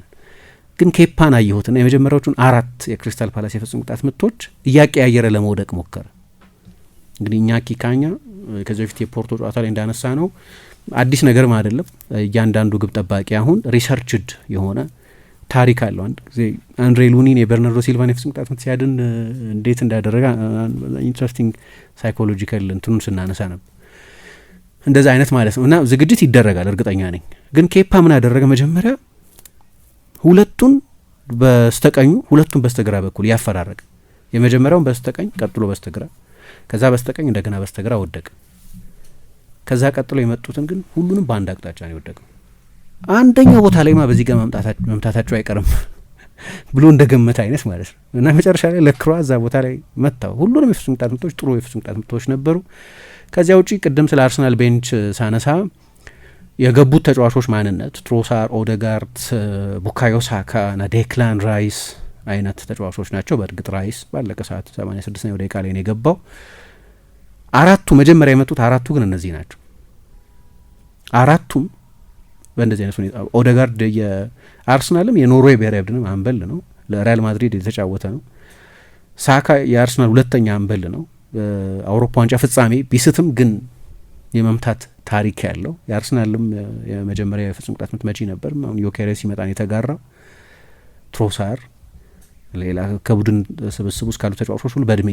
ግን ኬፓን አየሁትና የመጀመሪያዎቹን 4 የክሪስታል ፓላስ የፍጹም ቅጣት ምቶች እያቀያየረ ለመውደቅ ሞከረ። እንግዲህ እኛ ኪካኛ ከዚህ በፊት የፖርቶ ጨዋታ ላይ እንዳነሳ ነው አዲስ ነገርም አይደለም። እያንዳንዱ ግብ ጠባቂ አሁን ሪሰርችድ የሆነ ታሪክ አለው። አንድ ጊዜ አንድሬ ሉኒን የበርናርዶ ሲልቫን የፍጹም ቅጣት ምት ሲያድን እንዴት እንዳደረገ ኢንትረስቲንግ ሳይኮሎጂካል እንትኑን ስናነሳ ነበር። እንደዛ አይነት ማለት ነው። እና ዝግጅት ይደረጋል እርግጠኛ ነኝ። ግን ኬፓ ምን አደረገ? መጀመሪያ ሁለቱን በስተቀኙ ሁለቱን በስተግራ በኩል ያፈራረቀ። የመጀመሪያውን በስተቀኝ ቀጥሎ በስተግራ ከዛ በስተቀኝ እንደገና በስተግራ ወደቀ። ከዛ ቀጥሎ የመጡትን ግን ሁሉንም በአንድ አቅጣጫ ነው የወደቀው። አንደኛው ቦታ ላይማ በዚህ ጋር መምታታቸው አይቀርም ብሎ እንደገመተ አይነት ማለት ነው። እና መጨረሻ ላይ ለክሯ እዛ ቦታ ላይ መታው። ሁሉንም የፍጹም ቅጣት ምቶች ጥሩ የፍጹም ቅጣት ምቶች ነበሩ። ከዚያ ውጪ ቅድም ስለ አርሰናል ቤንች ሳነሳ የገቡት ተጫዋቾች ማንነት ትሮሳር፣ ኦደጋርድ፣ ቡካዮ ሳካ እና ዴክላን ራይስ አይነት ተጫዋቾች ናቸው። በእርግጥ ራይስ ባለቀ ሰዓት 86ኛው ደቂቃ ላይ ነው የገባው። አራቱ መጀመሪያ የመጡት አራቱ ግን እነዚህ ናቸው። አራቱም በእንደዚህ አይነት ሁኔታ ኦደጋርድ የአርሰናልም የኖርዌይ ብሔራዊ ቡድንም አምበል ነው። ለሪያል ማድሪድ የተጫወተ ነው። ሳካ የአርሰናል ሁለተኛ አምበል ነው። አውሮፓ ዋንጫ ፍጻሜ ቢስትም ግን የመምታት ታሪክ ያለው የአርሰናልም የመጀመሪያ የፍጹም ቅጣት ምት መቺ ነበር። አሁን ዮኬሬስ ሲመጣን የተጋራው ትሮሳር፣ ሌላ ከቡድን ስብስብ ውስጥ ካሉ ተጫዋቾች ሁሉ በእድሜ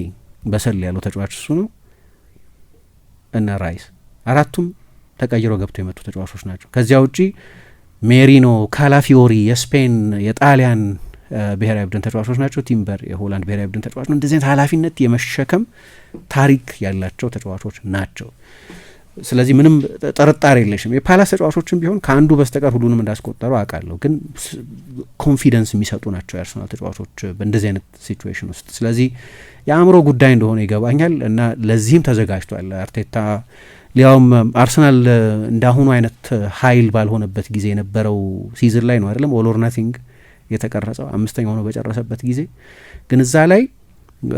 በሰል ያለው ተጫዋች እሱ ነው እና ራይስ አራቱም ተቀይረው ገብተው የመጡ ተጫዋቾች ናቸው። ከዚያ ውጪ ሜሪኖ፣ ካላፊዮሪ የስፔን የጣሊያን ብሔራዊ ቡድን ተጫዋቾች ናቸው። ቲምበር የሆላንድ ብሔራዊ ቡድን ተጫዋች ነው። እንደዚህ አይነት ኃላፊነት የመሸከም ታሪክ ያላቸው ተጫዋቾች ናቸው። ስለዚህ ምንም ጥርጣሬ የለሽም። የፓላስ ተጫዋቾችም ቢሆን ከአንዱ በስተቀር ሁሉንም እንዳስቆጠሩ አውቃለሁ፣ ግን ኮንፊደንስ የሚሰጡ ናቸው የአርሰናል ተጫዋቾች በእንደዚህ አይነት ሲቹዌሽን ውስጥ። ስለዚህ የአእምሮ ጉዳይ እንደሆነ ይገባኛል እና ለዚህም ተዘጋጅቷል አርቴታ። ሊያውም አርሰናል እንዳሁኑ አይነት ኃይል ባልሆነበት ጊዜ የነበረው ሲዝን ላይ ነው አይደለም ኦል ኦር ናቲንግ የተቀረጸው 5ኛ ሆኖ በጨረሰበት ጊዜ ግን እዛ ላይ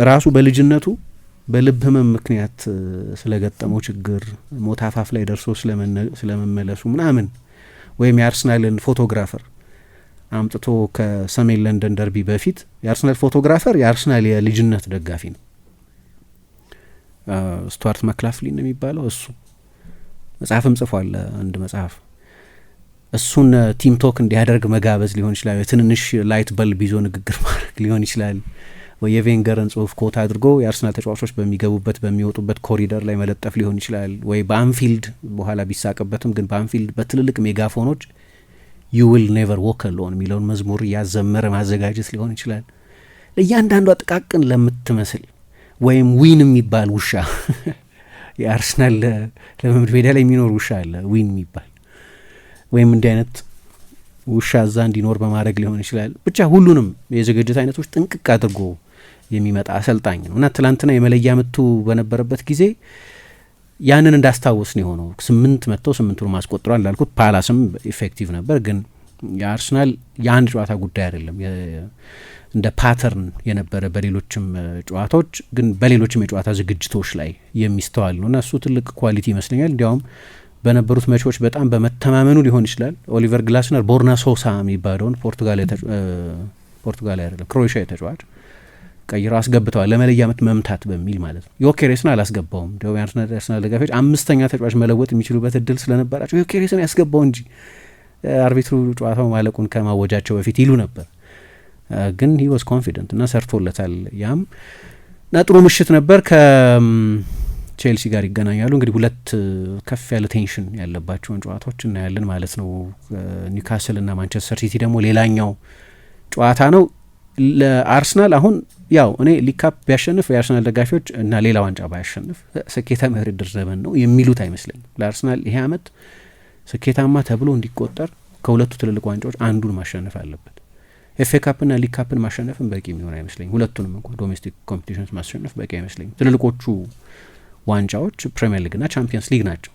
ራሱ በልጅነቱ በልብ ህመም ምክንያት ስለገጠመው ችግር ሞት አፋፍ ላይ ደርሶ ስለመመለሱ ምናምን ወይም የአርሰናልን ፎቶግራፈር አምጥቶ ከሰሜን ለንደን ደርቢ በፊት የአርሰናል ፎቶግራፈር የአርሰናል የልጅነት ደጋፊ ነው፣ ስቱዋርት ማክላፍሊን የሚባለው እሱ መጽሐፍም ጽፏል። አንድ መጽሐፍ እሱን ቲም ቶክ እንዲያደርግ መጋበዝ ሊሆን ይችላል፣ ትንንሽ ላይት በልብ ይዞ ንግግር ማድረግ ሊሆን ይችላል፣ ወይ የቬንገርን ጽሁፍ ኮት አድርጎ የአርሰናል ተጫዋቾች በሚገቡበት በሚወጡበት ኮሪደር ላይ መለጠፍ ሊሆን ይችላል፣ ወይ በአንፊልድ በኋላ ቢሳቅበትም ግን በአንፊልድ በትልልቅ ሜጋፎኖች ዩ ዊል ኔቨር ዎክ አሎን የሚለውን መዝሙር እያዘመረ ማዘጋጀት ሊሆን ይችላል። ለእያንዳንዷ ጥቃቅን ለምትመስል ወይም ዊን የሚባል ውሻ የአርሰናል ለመምድ ሜዳ ላይ የሚኖር ውሻ አለ ዊን የሚባል ወይም እንዲህ አይነት ውሻ እዛ እንዲኖር በማድረግ ሊሆን ይችላል። ብቻ ሁሉንም የዝግጅት አይነቶች ጥንቅቅ አድርጎ የሚመጣ አሰልጣኝ ነው እና ትላንትና የመለያ ምቱ በነበረበት ጊዜ ያንን እንዳስታውስ ነው የሆነው። 8 መጥተው 8ቱን ማስቆጥሯል። እንዳልኩት ፓላስም ኢፌክቲቭ ነበር፣ ግን የአርሰናል የአንድ ጨዋታ ጉዳይ አይደለም፣ እንደ ፓተርን የነበረ በሌሎችም ጨዋታዎች ግን በሌሎችም የጨዋታ ዝግጅቶች ላይ የሚስተዋል ነው እና እሱ ትልቅ ኳሊቲ ይመስለኛል። እንዲያውም በነበሩት መቼዎች በጣም በመተማመኑ ሊሆን ይችላል ኦሊቨር ግላስነር ቦርና ሶሳ የሚባለውን ፖርቱጋል አይደለም ክሮኤሽያ ተጫዋች ቀይረው አስገብተዋል ለመለያ ምት መምታት በሚል ማለት ነው። ዮኬሬስን አላስገባውም። እንዲያውም የአርሰናል ደጋፊዎች 5ኛ ተጫዋች መለወጥ የሚችሉበት እድል ስለነበራቸው ዮኬሬስን ያስገባው እንጂ አርቢትሩ ጨዋታው ማለቁን ከማወጃቸው በፊት ይሉ ነበር። ግን ሂ ዋዝ ኮንፊደንት እና ሰርቶለታል። ያም እና ጥሩ ምሽት ነበር። ከቼልሲ ጋር ይገናኛሉ። እንግዲህ ሁለት ከፍ ያለ ቴንሽን ያለባቸውን ጨዋታዎች እናያለን ማለት ነው። ኒውካስል እና ማንቸስተር ሲቲ ደግሞ ሌላኛው ጨዋታ ነው። ለአርሰናል አሁን ያው እኔ ሊግ ካፕ ቢያሸንፍ የአርሰናል ደጋፊዎች እና ሌላ ዋንጫ ባያሸንፍ ስኬታማ የውድድር ዘመን ነው የሚሉት አይመስለኝም። ለአርሰናል ይሄ አመት ስኬታማ ተብሎ እንዲቆጠር ከሁለቱ ትልልቅ ዋንጫዎች አንዱን ማሸነፍ አለበት። ኤፍ ኤ ካፕና ሊግ ካፕን ማሸነፍን በቂ የሚሆን አይመስለኝም። ሁለቱንም እንኳን ዶሜስቲክ ኮምፒቲሽንስ ማሸነፍ በቂ አይመስለኝም። ትልልቆቹ ዋንጫዎች ፕሪሚየር ሊግና ቻምፒየንስ ሊግ ናቸው።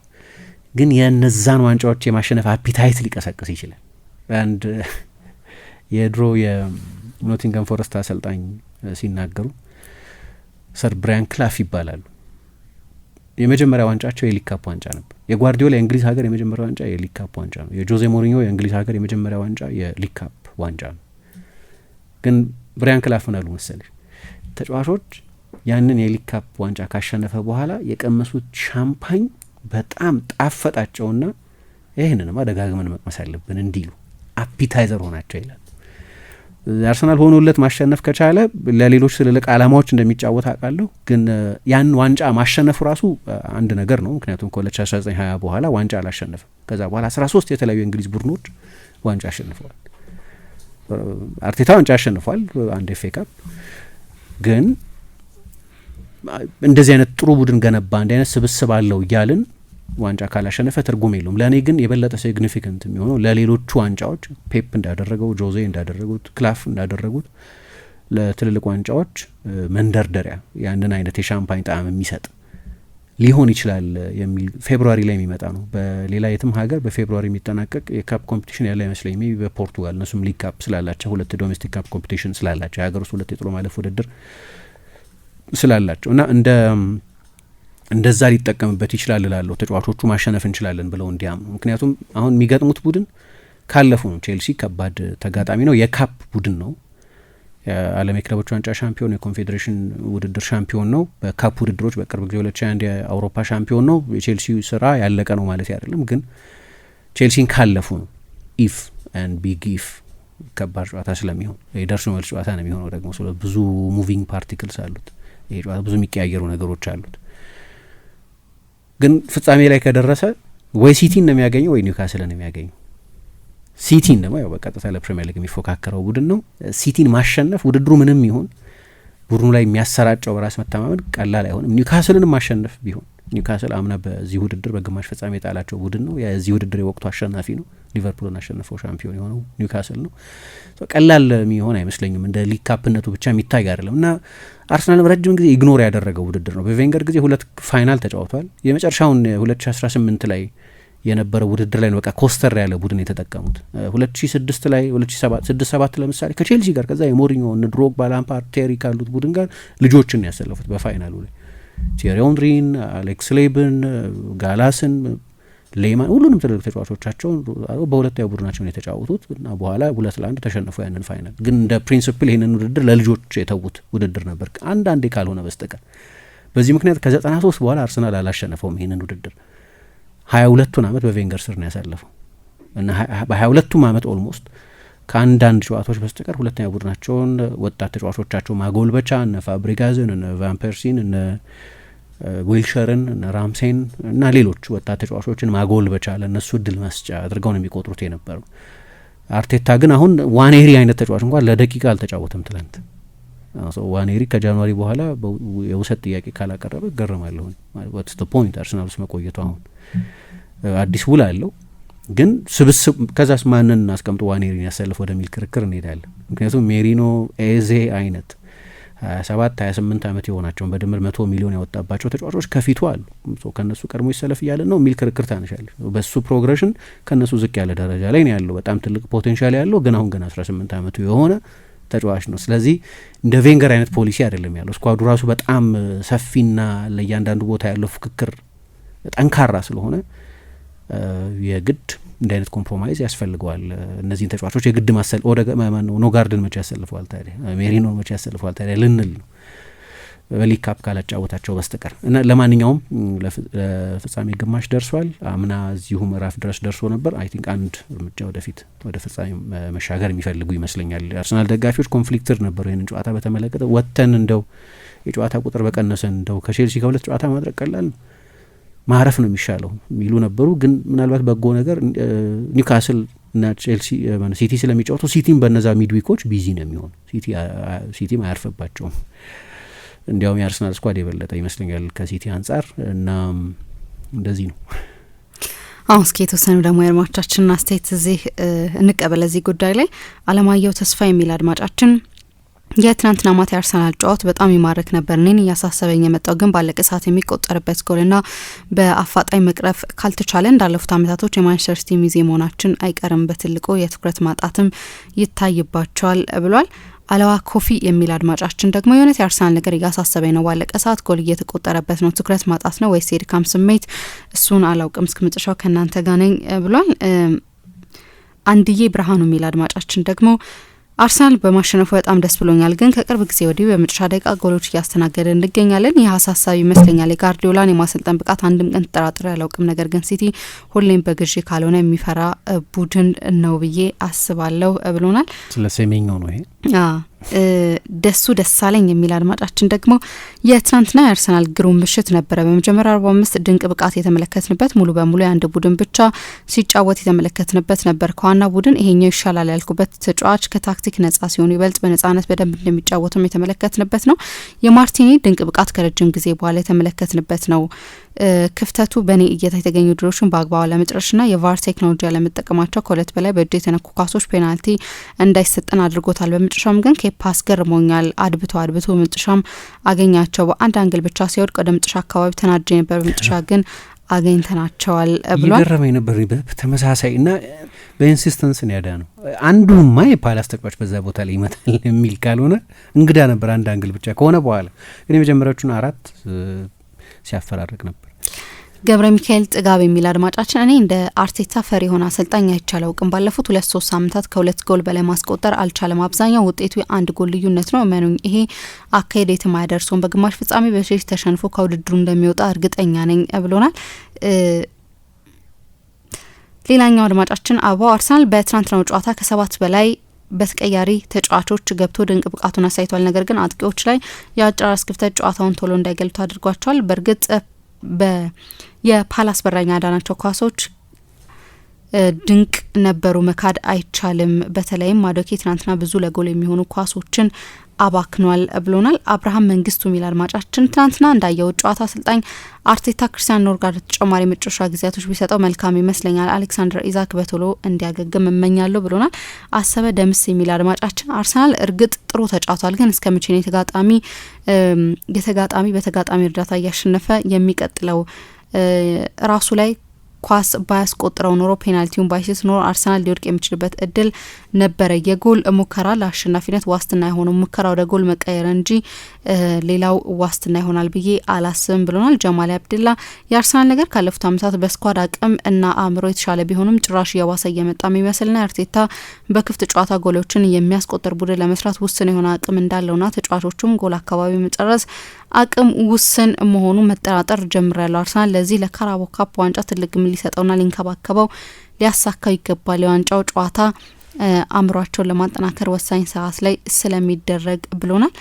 ግን የነዛን ዋንጫዎች የማሸነፍ አፒታይት ሊቀሰቅስ ይችላል። አንድ የድሮ የኖቲንገም ፎረስት አሰልጣኝ ሲናገሩ ሰር ብራያን ክላፍ ይባላሉ። የመጀመሪያ ዋንጫቸው የሊግ ካፕ ዋንጫ ነበር። የጓርዲዮላ የእንግሊዝ ሀገር የመጀመሪያ ዋንጫ የሊግ ካፕ ዋንጫ ነው። የጆዜ ሞሪኞ የእንግሊዝ ሀገር የመጀመሪያ ዋንጫ የሊግ ካፕ ዋንጫ ነው። ግን ብራያን ክላፍ ምን አሉ መሰለሽ፣ ተጫዋቾች ያንን የሊግ ካፕ ዋንጫ ካሸነፈ በኋላ የቀመሱት ሻምፓኝ በጣም ጣፈጣቸውና ይህንንማ ደጋግመን መቅመስ አለብን እንዲሉ አፒታይዘር ሆናቸው ይላል። አርሰናል ሆኖለት ማሸነፍ ከቻለ ለሌሎች ትልልቅ ዓላማዎች እንደሚጫወት አውቃለሁ። ግን ያን ዋንጫ ማሸነፉ ራሱ አንድ ነገር ነው። ምክንያቱም ከ2019/20 በኋላ ዋንጫ አላሸነፍም። ከዛ በኋላ 13 የተለያዩ የእንግሊዝ ቡድኖች ዋንጫ አሸንፈዋል። አርቴታ ዋንጫ አሸንፏል፣ አንድ ኤፍ ኤ ካፕ። ግን እንደዚህ አይነት ጥሩ ቡድን ገነባ እንዲህ አይነት ስብስብ አለው እያልን ዋንጫ ካላሸነፈ ትርጉም የለውም። ለእኔ ግን የበለጠ ሲግኒፊካንት የሚሆነው ለሌሎቹ ዋንጫዎች ፔፕ እንዳደረገው፣ ጆዜ እንዳደረጉት፣ ክላፍ እንዳደረጉት ለትልልቅ ዋንጫዎች መንደርደሪያ ያንን አይነት የሻምፓኝ ጣዕም የሚሰጥ ሊሆን ይችላል የሚል ፌብሩዋሪ ላይ የሚመጣ ነው። በሌላ የትም ሀገር በፌብሩዋሪ የሚጠናቀቅ የካፕ ኮምፒቲሽን ያለ አይመስለኝም። በፖርቱጋል እነሱም ሊግ ካፕ ስላላቸው 2 ዶሜስቲክ ካፕ ኮምፒቲሽን ስላላቸው የሀገር ውስጥ 2 የጥሎ ማለፍ ውድድር ስላላቸው እና እንደዛ ሊጠቀምበት ይችላል እላለሁ። ተጫዋቾቹ ማሸነፍ እንችላለን ብለው እንዲያምኑ። ምክንያቱም አሁን የሚገጥሙት ቡድን ካለፉ ነው። ቼልሲ ከባድ ተጋጣሚ ነው። የካፕ ቡድን ነው። የዓለም የክለቦች ዋንጫ ሻምፒዮን፣ የኮንፌዴሬሽን ውድድር ሻምፒዮን ነው። በካፕ ውድድሮች በቅርብ ጊዜ 2021 የአውሮፓ ሻምፒዮን ነው። የቼልሲ ስራ ያለቀ ነው ማለት አይደለም፣ ግን ቼልሲን ካለፉ ነው ኢፍ ኤንድ ቢግ ኢፍ ከባድ ጨዋታ ስለሚሆን የደርሶ መልስ ጨዋታ ነው የሚሆነው። ደግሞ ስለ ብዙ ሙቪንግ ፓርቲክልስ አሉት። ይሄ ጨዋታ ብዙ የሚቀያየሩ ነገሮች አሉት። ግን ፍጻሜ ላይ ከደረሰ ወይ ሲቲን ነው የሚያገኘው ወይ ኒውካስልን ነው የሚያገኘው። ሲቲን ደግሞ ያው በቀጥታ ለፕሪሚየር ሊግ የሚፎካከረው ቡድን ነው። ሲቲን ማሸነፍ ውድድሩ ምንም ይሁን ቡድኑ ላይ የሚያሰራጨው በራስ መተማመን ቀላል አይሆንም። ኒውካስልን ማሸነፍ ቢሆን ኒውካስል አምና በዚህ ውድድር በግማሽ ፍጻሜ የጣላቸው ቡድን ነው። የዚህ ውድድር የወቅቱ አሸናፊ ነው። ሊቨርፑልን አሸንፈው ሻምፒዮን የሆነው ኒውካስል ነው። ቀላል የሚሆን አይመስለኝም። እንደ ሊግ ካፕነቱ ብቻ የሚታይ አይደለም እና አርሰናልም ረጅም ጊዜ ኢግኖር ያደረገው ውድድር ነው። በቬንገር ጊዜ 2 ፋይናል ተጫውቷል። የመጨረሻውን 2018 ላይ የነበረ ውድድር ላይ ነው በቃ ኮስተር ያለ ቡድን የተጠቀሙት። 2006 ላይ 2007 ለምሳሌ ከቼልሲ ጋር ከዛ የሞሪኞ ድሮግባ፣ ላምፓርድ፣ ቴሪ ካሉት ቡድን ጋር ልጆችን ያሰለፉት በፋይናሉ ላይ ቲየሪ ኦንሪን፣ አሌክስ ሌብን፣ ጋላስን፣ ሌማን ሁሉንም ትልልቅ ተጫዋቾቻቸውን በሁለታዊ ቡድናቸውን የተጫወቱት እና በኋላ 2-1 ተሸነፉ ያንን ፋይናል። ግን እንደ ፕሪንሲፕል ይህንን ውድድር ለልጆች የተዉት ውድድር ነበር አንዳንዴ ካልሆነ በስተቀር። በዚህ ምክንያት ከ93 በኋላ አርሰናል አላሸነፈውም ይህንን ውድድር። 22ቱን ዓመት በቬንገር ስር ነው ያሳለፈው እና በ22ቱም ዓመት ኦልሞስት ከአንዳንድ ጨዋታዎች በስተቀር ሁለተኛ ቡድናቸውን ወጣት ተጫዋቾቻቸው ማጎልበቻ እነ ፋብሪጋዝን እነ ቫንፐርሲን እነ ዊልሸርን እነ ራምሴን እና ሌሎች ወጣት ተጫዋቾችን ማጎልበቻ ለእነሱ እድል መስጫ አድርገው ነው የሚቆጥሩት የነበረው። አርቴታ ግን አሁን ዋኔሪ አይነት ተጫዋች እንኳን ለደቂቃ አልተጫወተም ትላንት። ዋኔሪ ከጃንዋሪ በኋላ የውሰት ጥያቄ ካላቀረበ ገረማለሁ። ዋትስ ዘ ፖይንት አርሰናል ውስጥ መቆየቱ? አሁን አዲስ ውል አለው ግን ስብስብ ከዛስ ማንን አስቀምጦ ዋኔሪን ያሰልፍ ወደሚል ክርክር እንሄዳለን። ምክንያቱም ሜሪኖ፣ ኤዜ አይነት 27-28 ዓመት የሆናቸውን በድምር 100 ሚሊዮን ያወጣባቸው ተጫዋቾች ከፊቱ አሉ። ከነሱ ቀድሞ ይሰለፍ እያለ ነው የሚል ክርክር ታነሻለች። በሱ ፕሮግሬሽን ከነሱ ዝቅ ያለ ደረጃ ላይ ነው ያለው። በጣም ትልቅ ፖቴንሻል ያለው ግን አሁን ገና 18 ዓመቱ የሆነ ተጫዋች ነው። ስለዚህ እንደ ቬንገር አይነት ፖሊሲ አይደለም ያለው። ስኳዱ ራሱ በጣም ሰፊና ለእያንዳንዱ ቦታ ያለው ፍክክር ጠንካራ ስለሆነ የግድ እንደ አይነት ኮምፕሮማይዝ ያስፈልገዋል። እነዚህን ተጫዋቾች የግድ ማሰል ኖጋርድን መቼ ያሰልፈዋል ታዲያ? ሜሪኖ መቼ ያሰልፈዋል ታዲያ ልንል ነው በሊግ ካፕ ካላጫወታቸው በስተቀር እና ለማንኛውም ለፍጻሜ ግማሽ ደርሷል። አምና እዚሁ ምዕራፍ ድረስ ደርሶ ነበር። አይ ቲንክ አንድ እርምጃ ወደፊት ወደ ፍጻሜ መሻገር የሚፈልጉ ይመስለኛል። አርሰናል ደጋፊዎች ኮንፍሊክትድ ነበሩ ይህንን ጨዋታ በተመለከተ። ወጥተን እንደው የጨዋታ ቁጥር በቀነሰን እንደው ከቼልሲ ከ2 ጨዋታ ማድረግ ቀላል ነው ማረፍ ነው የሚሻለው የሚሉ ነበሩ። ግን ምናልባት በጎ ነገር ኒውካስል እና ቼልሲ ሲቲ ስለሚጫወቱ ሲቲም በነዛ ሚድዊኮች ቢዚ ነው የሚሆን። ሲቲም አያርፍባቸውም። እንዲያውም የአርሰናል ስኳድ የበለጠ ይመስለኛል ከሲቲ አንጻር እና እንደዚህ ነው። አሁን እስኪ የተወሰኑ ደግሞ የአድማጮቻችንን አስተያየት እዚህ እንቀበል። እዚህ ጉዳይ ላይ አለማየሁ ተስፋ የሚል አድማጫችን የትናንትና ማታ የአርሰናል ጨዋታ በጣም ይማርክ ነበር። እኔን እያሳሰበኝ የመጣው ግን ባለቀ ሰዓት የሚቆጠርበት ጎልና በአፋጣኝ መቅረፍ ካልተቻለ እንዳለፉት አመታቶች የማንቸስተር ሲቲ ሚዜ መሆናችን አይቀርም፣ በትልቁ የትኩረት ማጣትም ይታይባቸዋል ብሏል። አለዋ ኮፊ የሚል አድማጫችን ደግሞ የእውነት የአርሰናል ነገር እያሳሰበኝ ነው፣ ባለቀ ሰዓት ጎል እየተቆጠረበት ነው፣ ትኩረት ማጣት ነው ወይስ የድካም ስሜት? እሱን አላውቅም፣ እስከ መጨረሻው ከእናንተ ጋር ነኝ ብሏል። አንድዬ ብርሃኑ የሚል አድማጫችን ደግሞ አርሰናል በማሸነፉ በጣም ደስ ብሎኛል፣ ግን ከቅርብ ጊዜ ወዲህ በመጨረሻ ደቂቃ ጎሎች እያስተናገደ እንገኛለን። ይህ አሳሳቢ ይመስለኛል። የጋርዲዮላን የማሰልጠን ብቃት አንድም ቀን ተጠራጥሬ አላውቅም፣ ነገር ግን ሲቲ ሁሌም በግዢ ካልሆነ የሚፈራ ቡድን ነው ብዬ አስባለሁ ብሎናል። ስለ ሴሜኞ ነው ይሄ ደሱ ደሳለኝ የሚል አድማጫችን ደግሞ የትናንትና የአርሰናል ግሩም ምሽት ነበረ። በመጀመሪያ 45 ድንቅ ብቃት የተመለከትንበት ሙሉ በሙሉ የአንድ ቡድን ብቻ ሲጫወት የተመለከትንበት ነበር። ከዋና ቡድን ይሄኛው ይሻላል ያልኩበት ተጫዋች ከታክቲክ ነጻ ሲሆን ይበልጥ በነጻነት በደንብ እንደሚጫወቱም የተመለከትንበት ነው። የማርቲኒ ድንቅ ብቃት ከረጅም ጊዜ በኋላ የተመለከትንበት ነው። ክፍተቱ በእኔ እይታ የተገኙ ድሎችን በአግባቡ ለመጨረስና የቫር ቴክኖሎጂ ያለመጠቀማቸው ከሁለት በላይ በእጅ የተነኩ ኳሶች ፔናልቲ እንዳይሰጠን አድርጎታል። በመጨረሻም ግን ኬፓ አስገርሞኛል። አድብቶ በመጨረሻም አገኛቸው። በአንድ አንግል ብቻ ሲወድቅ ወደ መጨረሻ አካባቢ ተናጄ ነበር። በመጨረሻ ግን አገኝተናቸዋል ብሏል። ይገረመኝ ነበር በተመሳሳይ እና በኢንሲስተንስ ያዳ ነው አንዱማ የፓላስ ተጫዋች በዛ ቦታ ላይ ይመታል የሚል ካልሆነ እንግዳ ነበር። አንድ አንግል ብቻ ከሆነ በኋላ ግን የመጀመሪያዎቹን 4 ሲያፈራርቅ ነበር። ገብረ ሚካኤል ጥጋብ የሚል አድማጫችን እኔ እንደ አርቴታ ፈሪ የሆነ አሰልጣኝ አይቻለው ቅም ባለፉት 2-3 ሳምንታት ከ2 ጎል በላይ ማስቆጠር አልቻለም። አብዛኛው ውጤቱ የአንድ ጎል ልዩነት ነው። እመኑኝ ይሄ አካሄድ የትም አያደርሰውም። በግማሽ ፍጻሜ በቼልሲ ተሸንፎ ከውድድሩ እንደሚወጣ እርግጠኛ ነኝ ብሎናል። ሌላኛው አድማጫችን አበባው አርሰናል በትናንትናው ጨዋታ ከ7 በላይ በተቀያሪ ተጫዋቾች ገብቶ ድንቅ ብቃቱን አሳይቷል። ነገር ግን አጥቂዎች ላይ የአጨራረስ ክፍተት ጨዋታውን ቶሎ እንዳይገልቱ አድርጓቸዋል። በእርግጥ የፓላስ በረኛ ያዳናቸው ኳሶች ድንቅ ነበሩ፣ መካድ አይቻልም። በተለይም ማዶኬ ትናንትና ብዙ ለጎል የሚሆኑ ኳሶችን አባክኗል ብሎናል። አብርሃም መንግስቱ የሚል አድማጫችን ትናንትና እንዳየው ጨዋታ አሰልጣኝ አርቴታ ክርስቲያን ኖርጋርድ ተጨማሪ መጨረሻ ጊዜያቶች ቢሰጠው መልካም ይመስለኛል። አሌክሳንደር ኢዛክ በቶሎ እንዲያገግም እመኛለሁ ብሎናል። አሰበ ደምስ የሚል አድማጫችን አርሰናል እርግጥ ጥሩ ተጫውቷል፣ ግን እስከ መቼ ነው በተጋጣሚ እርዳታ እያሸነፈ የሚቀጥለው? ራሱ ላይ ኳስ ባያስቆጥረው ኖሮ ፔናልቲውን ባይሲስ ኖሮ አርሰናል ሊወድቅ የሚችልበት እድል ነበረ። የጎል ሙከራ ለአሸናፊነት ዋስትና የሆነው ሙከራ ወደ ጎል መቀየር እንጂ ሌላው ዋስትና ይሆናል ብዬ አላስብም ብሎናል። ጀማሊ አብድላ የአርሰናል ነገር ካለፉት ዓመታት በስኳድ አቅም እና አእምሮ የተሻለ ቢሆንም ጭራሽ እየባሰ እየመጣ የሚመስልና አርቴታ በክፍት ጨዋታ ጎሎችን የሚያስቆጥር ቡድን ለመስራት ውስን የሆነ አቅም እንዳለውና ተጫዋቾቹም ጎል አካባቢ መጨረስ አቅም ውስን መሆኑ መጠራጠር ጀምራለሁ። አርሰናል ለዚህ ለካራቦ ካፕ ዋንጫ ትልቅ ግምት ሊሰጠውና ሊንከባከበው ሊያሳካው ይገባል። የዋንጫው ጨዋታ አእምሯቸውን ለማጠናከር ወሳኝ ሰዓት ላይ ስለሚደረግ ብሎናል።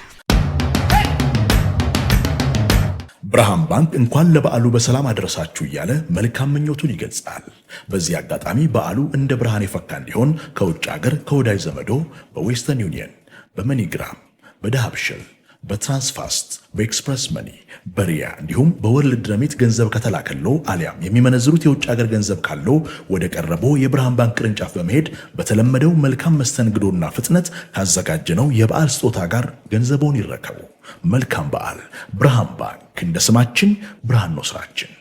ብርሃን ባንክ እንኳን ለበዓሉ በሰላም አደረሳችሁ እያለ መልካም ምኞቱን ይገልጻል። በዚህ አጋጣሚ በዓሉ እንደ ብርሃን የፈካ እንዲሆን ከውጭ ሀገር ከወዳጅ ዘመዶ በዌስተርን ዩኒየን፣ በመኒግራም፣ በዳሃብሽል፣ በትራንስፋስት፣ በኤክስፕረስ መኒ፣ በሪያ እንዲሁም በወርልድ ረሚት ገንዘብ ከተላከሎ አሊያም የሚመነዝሩት የውጭ ሀገር ገንዘብ ካለው ወደ ቀረበው የብርሃን ባንክ ቅርንጫፍ በመሄድ በተለመደው መልካም መስተንግዶና ፍጥነት ካዘጋጀነው የበዓል ስጦታ ጋር ገንዘቦን ይረከቡ። መልካም በዓል። ብርሃን ባንክ እንደ ስማችን ብርሃን ነው ስራችን።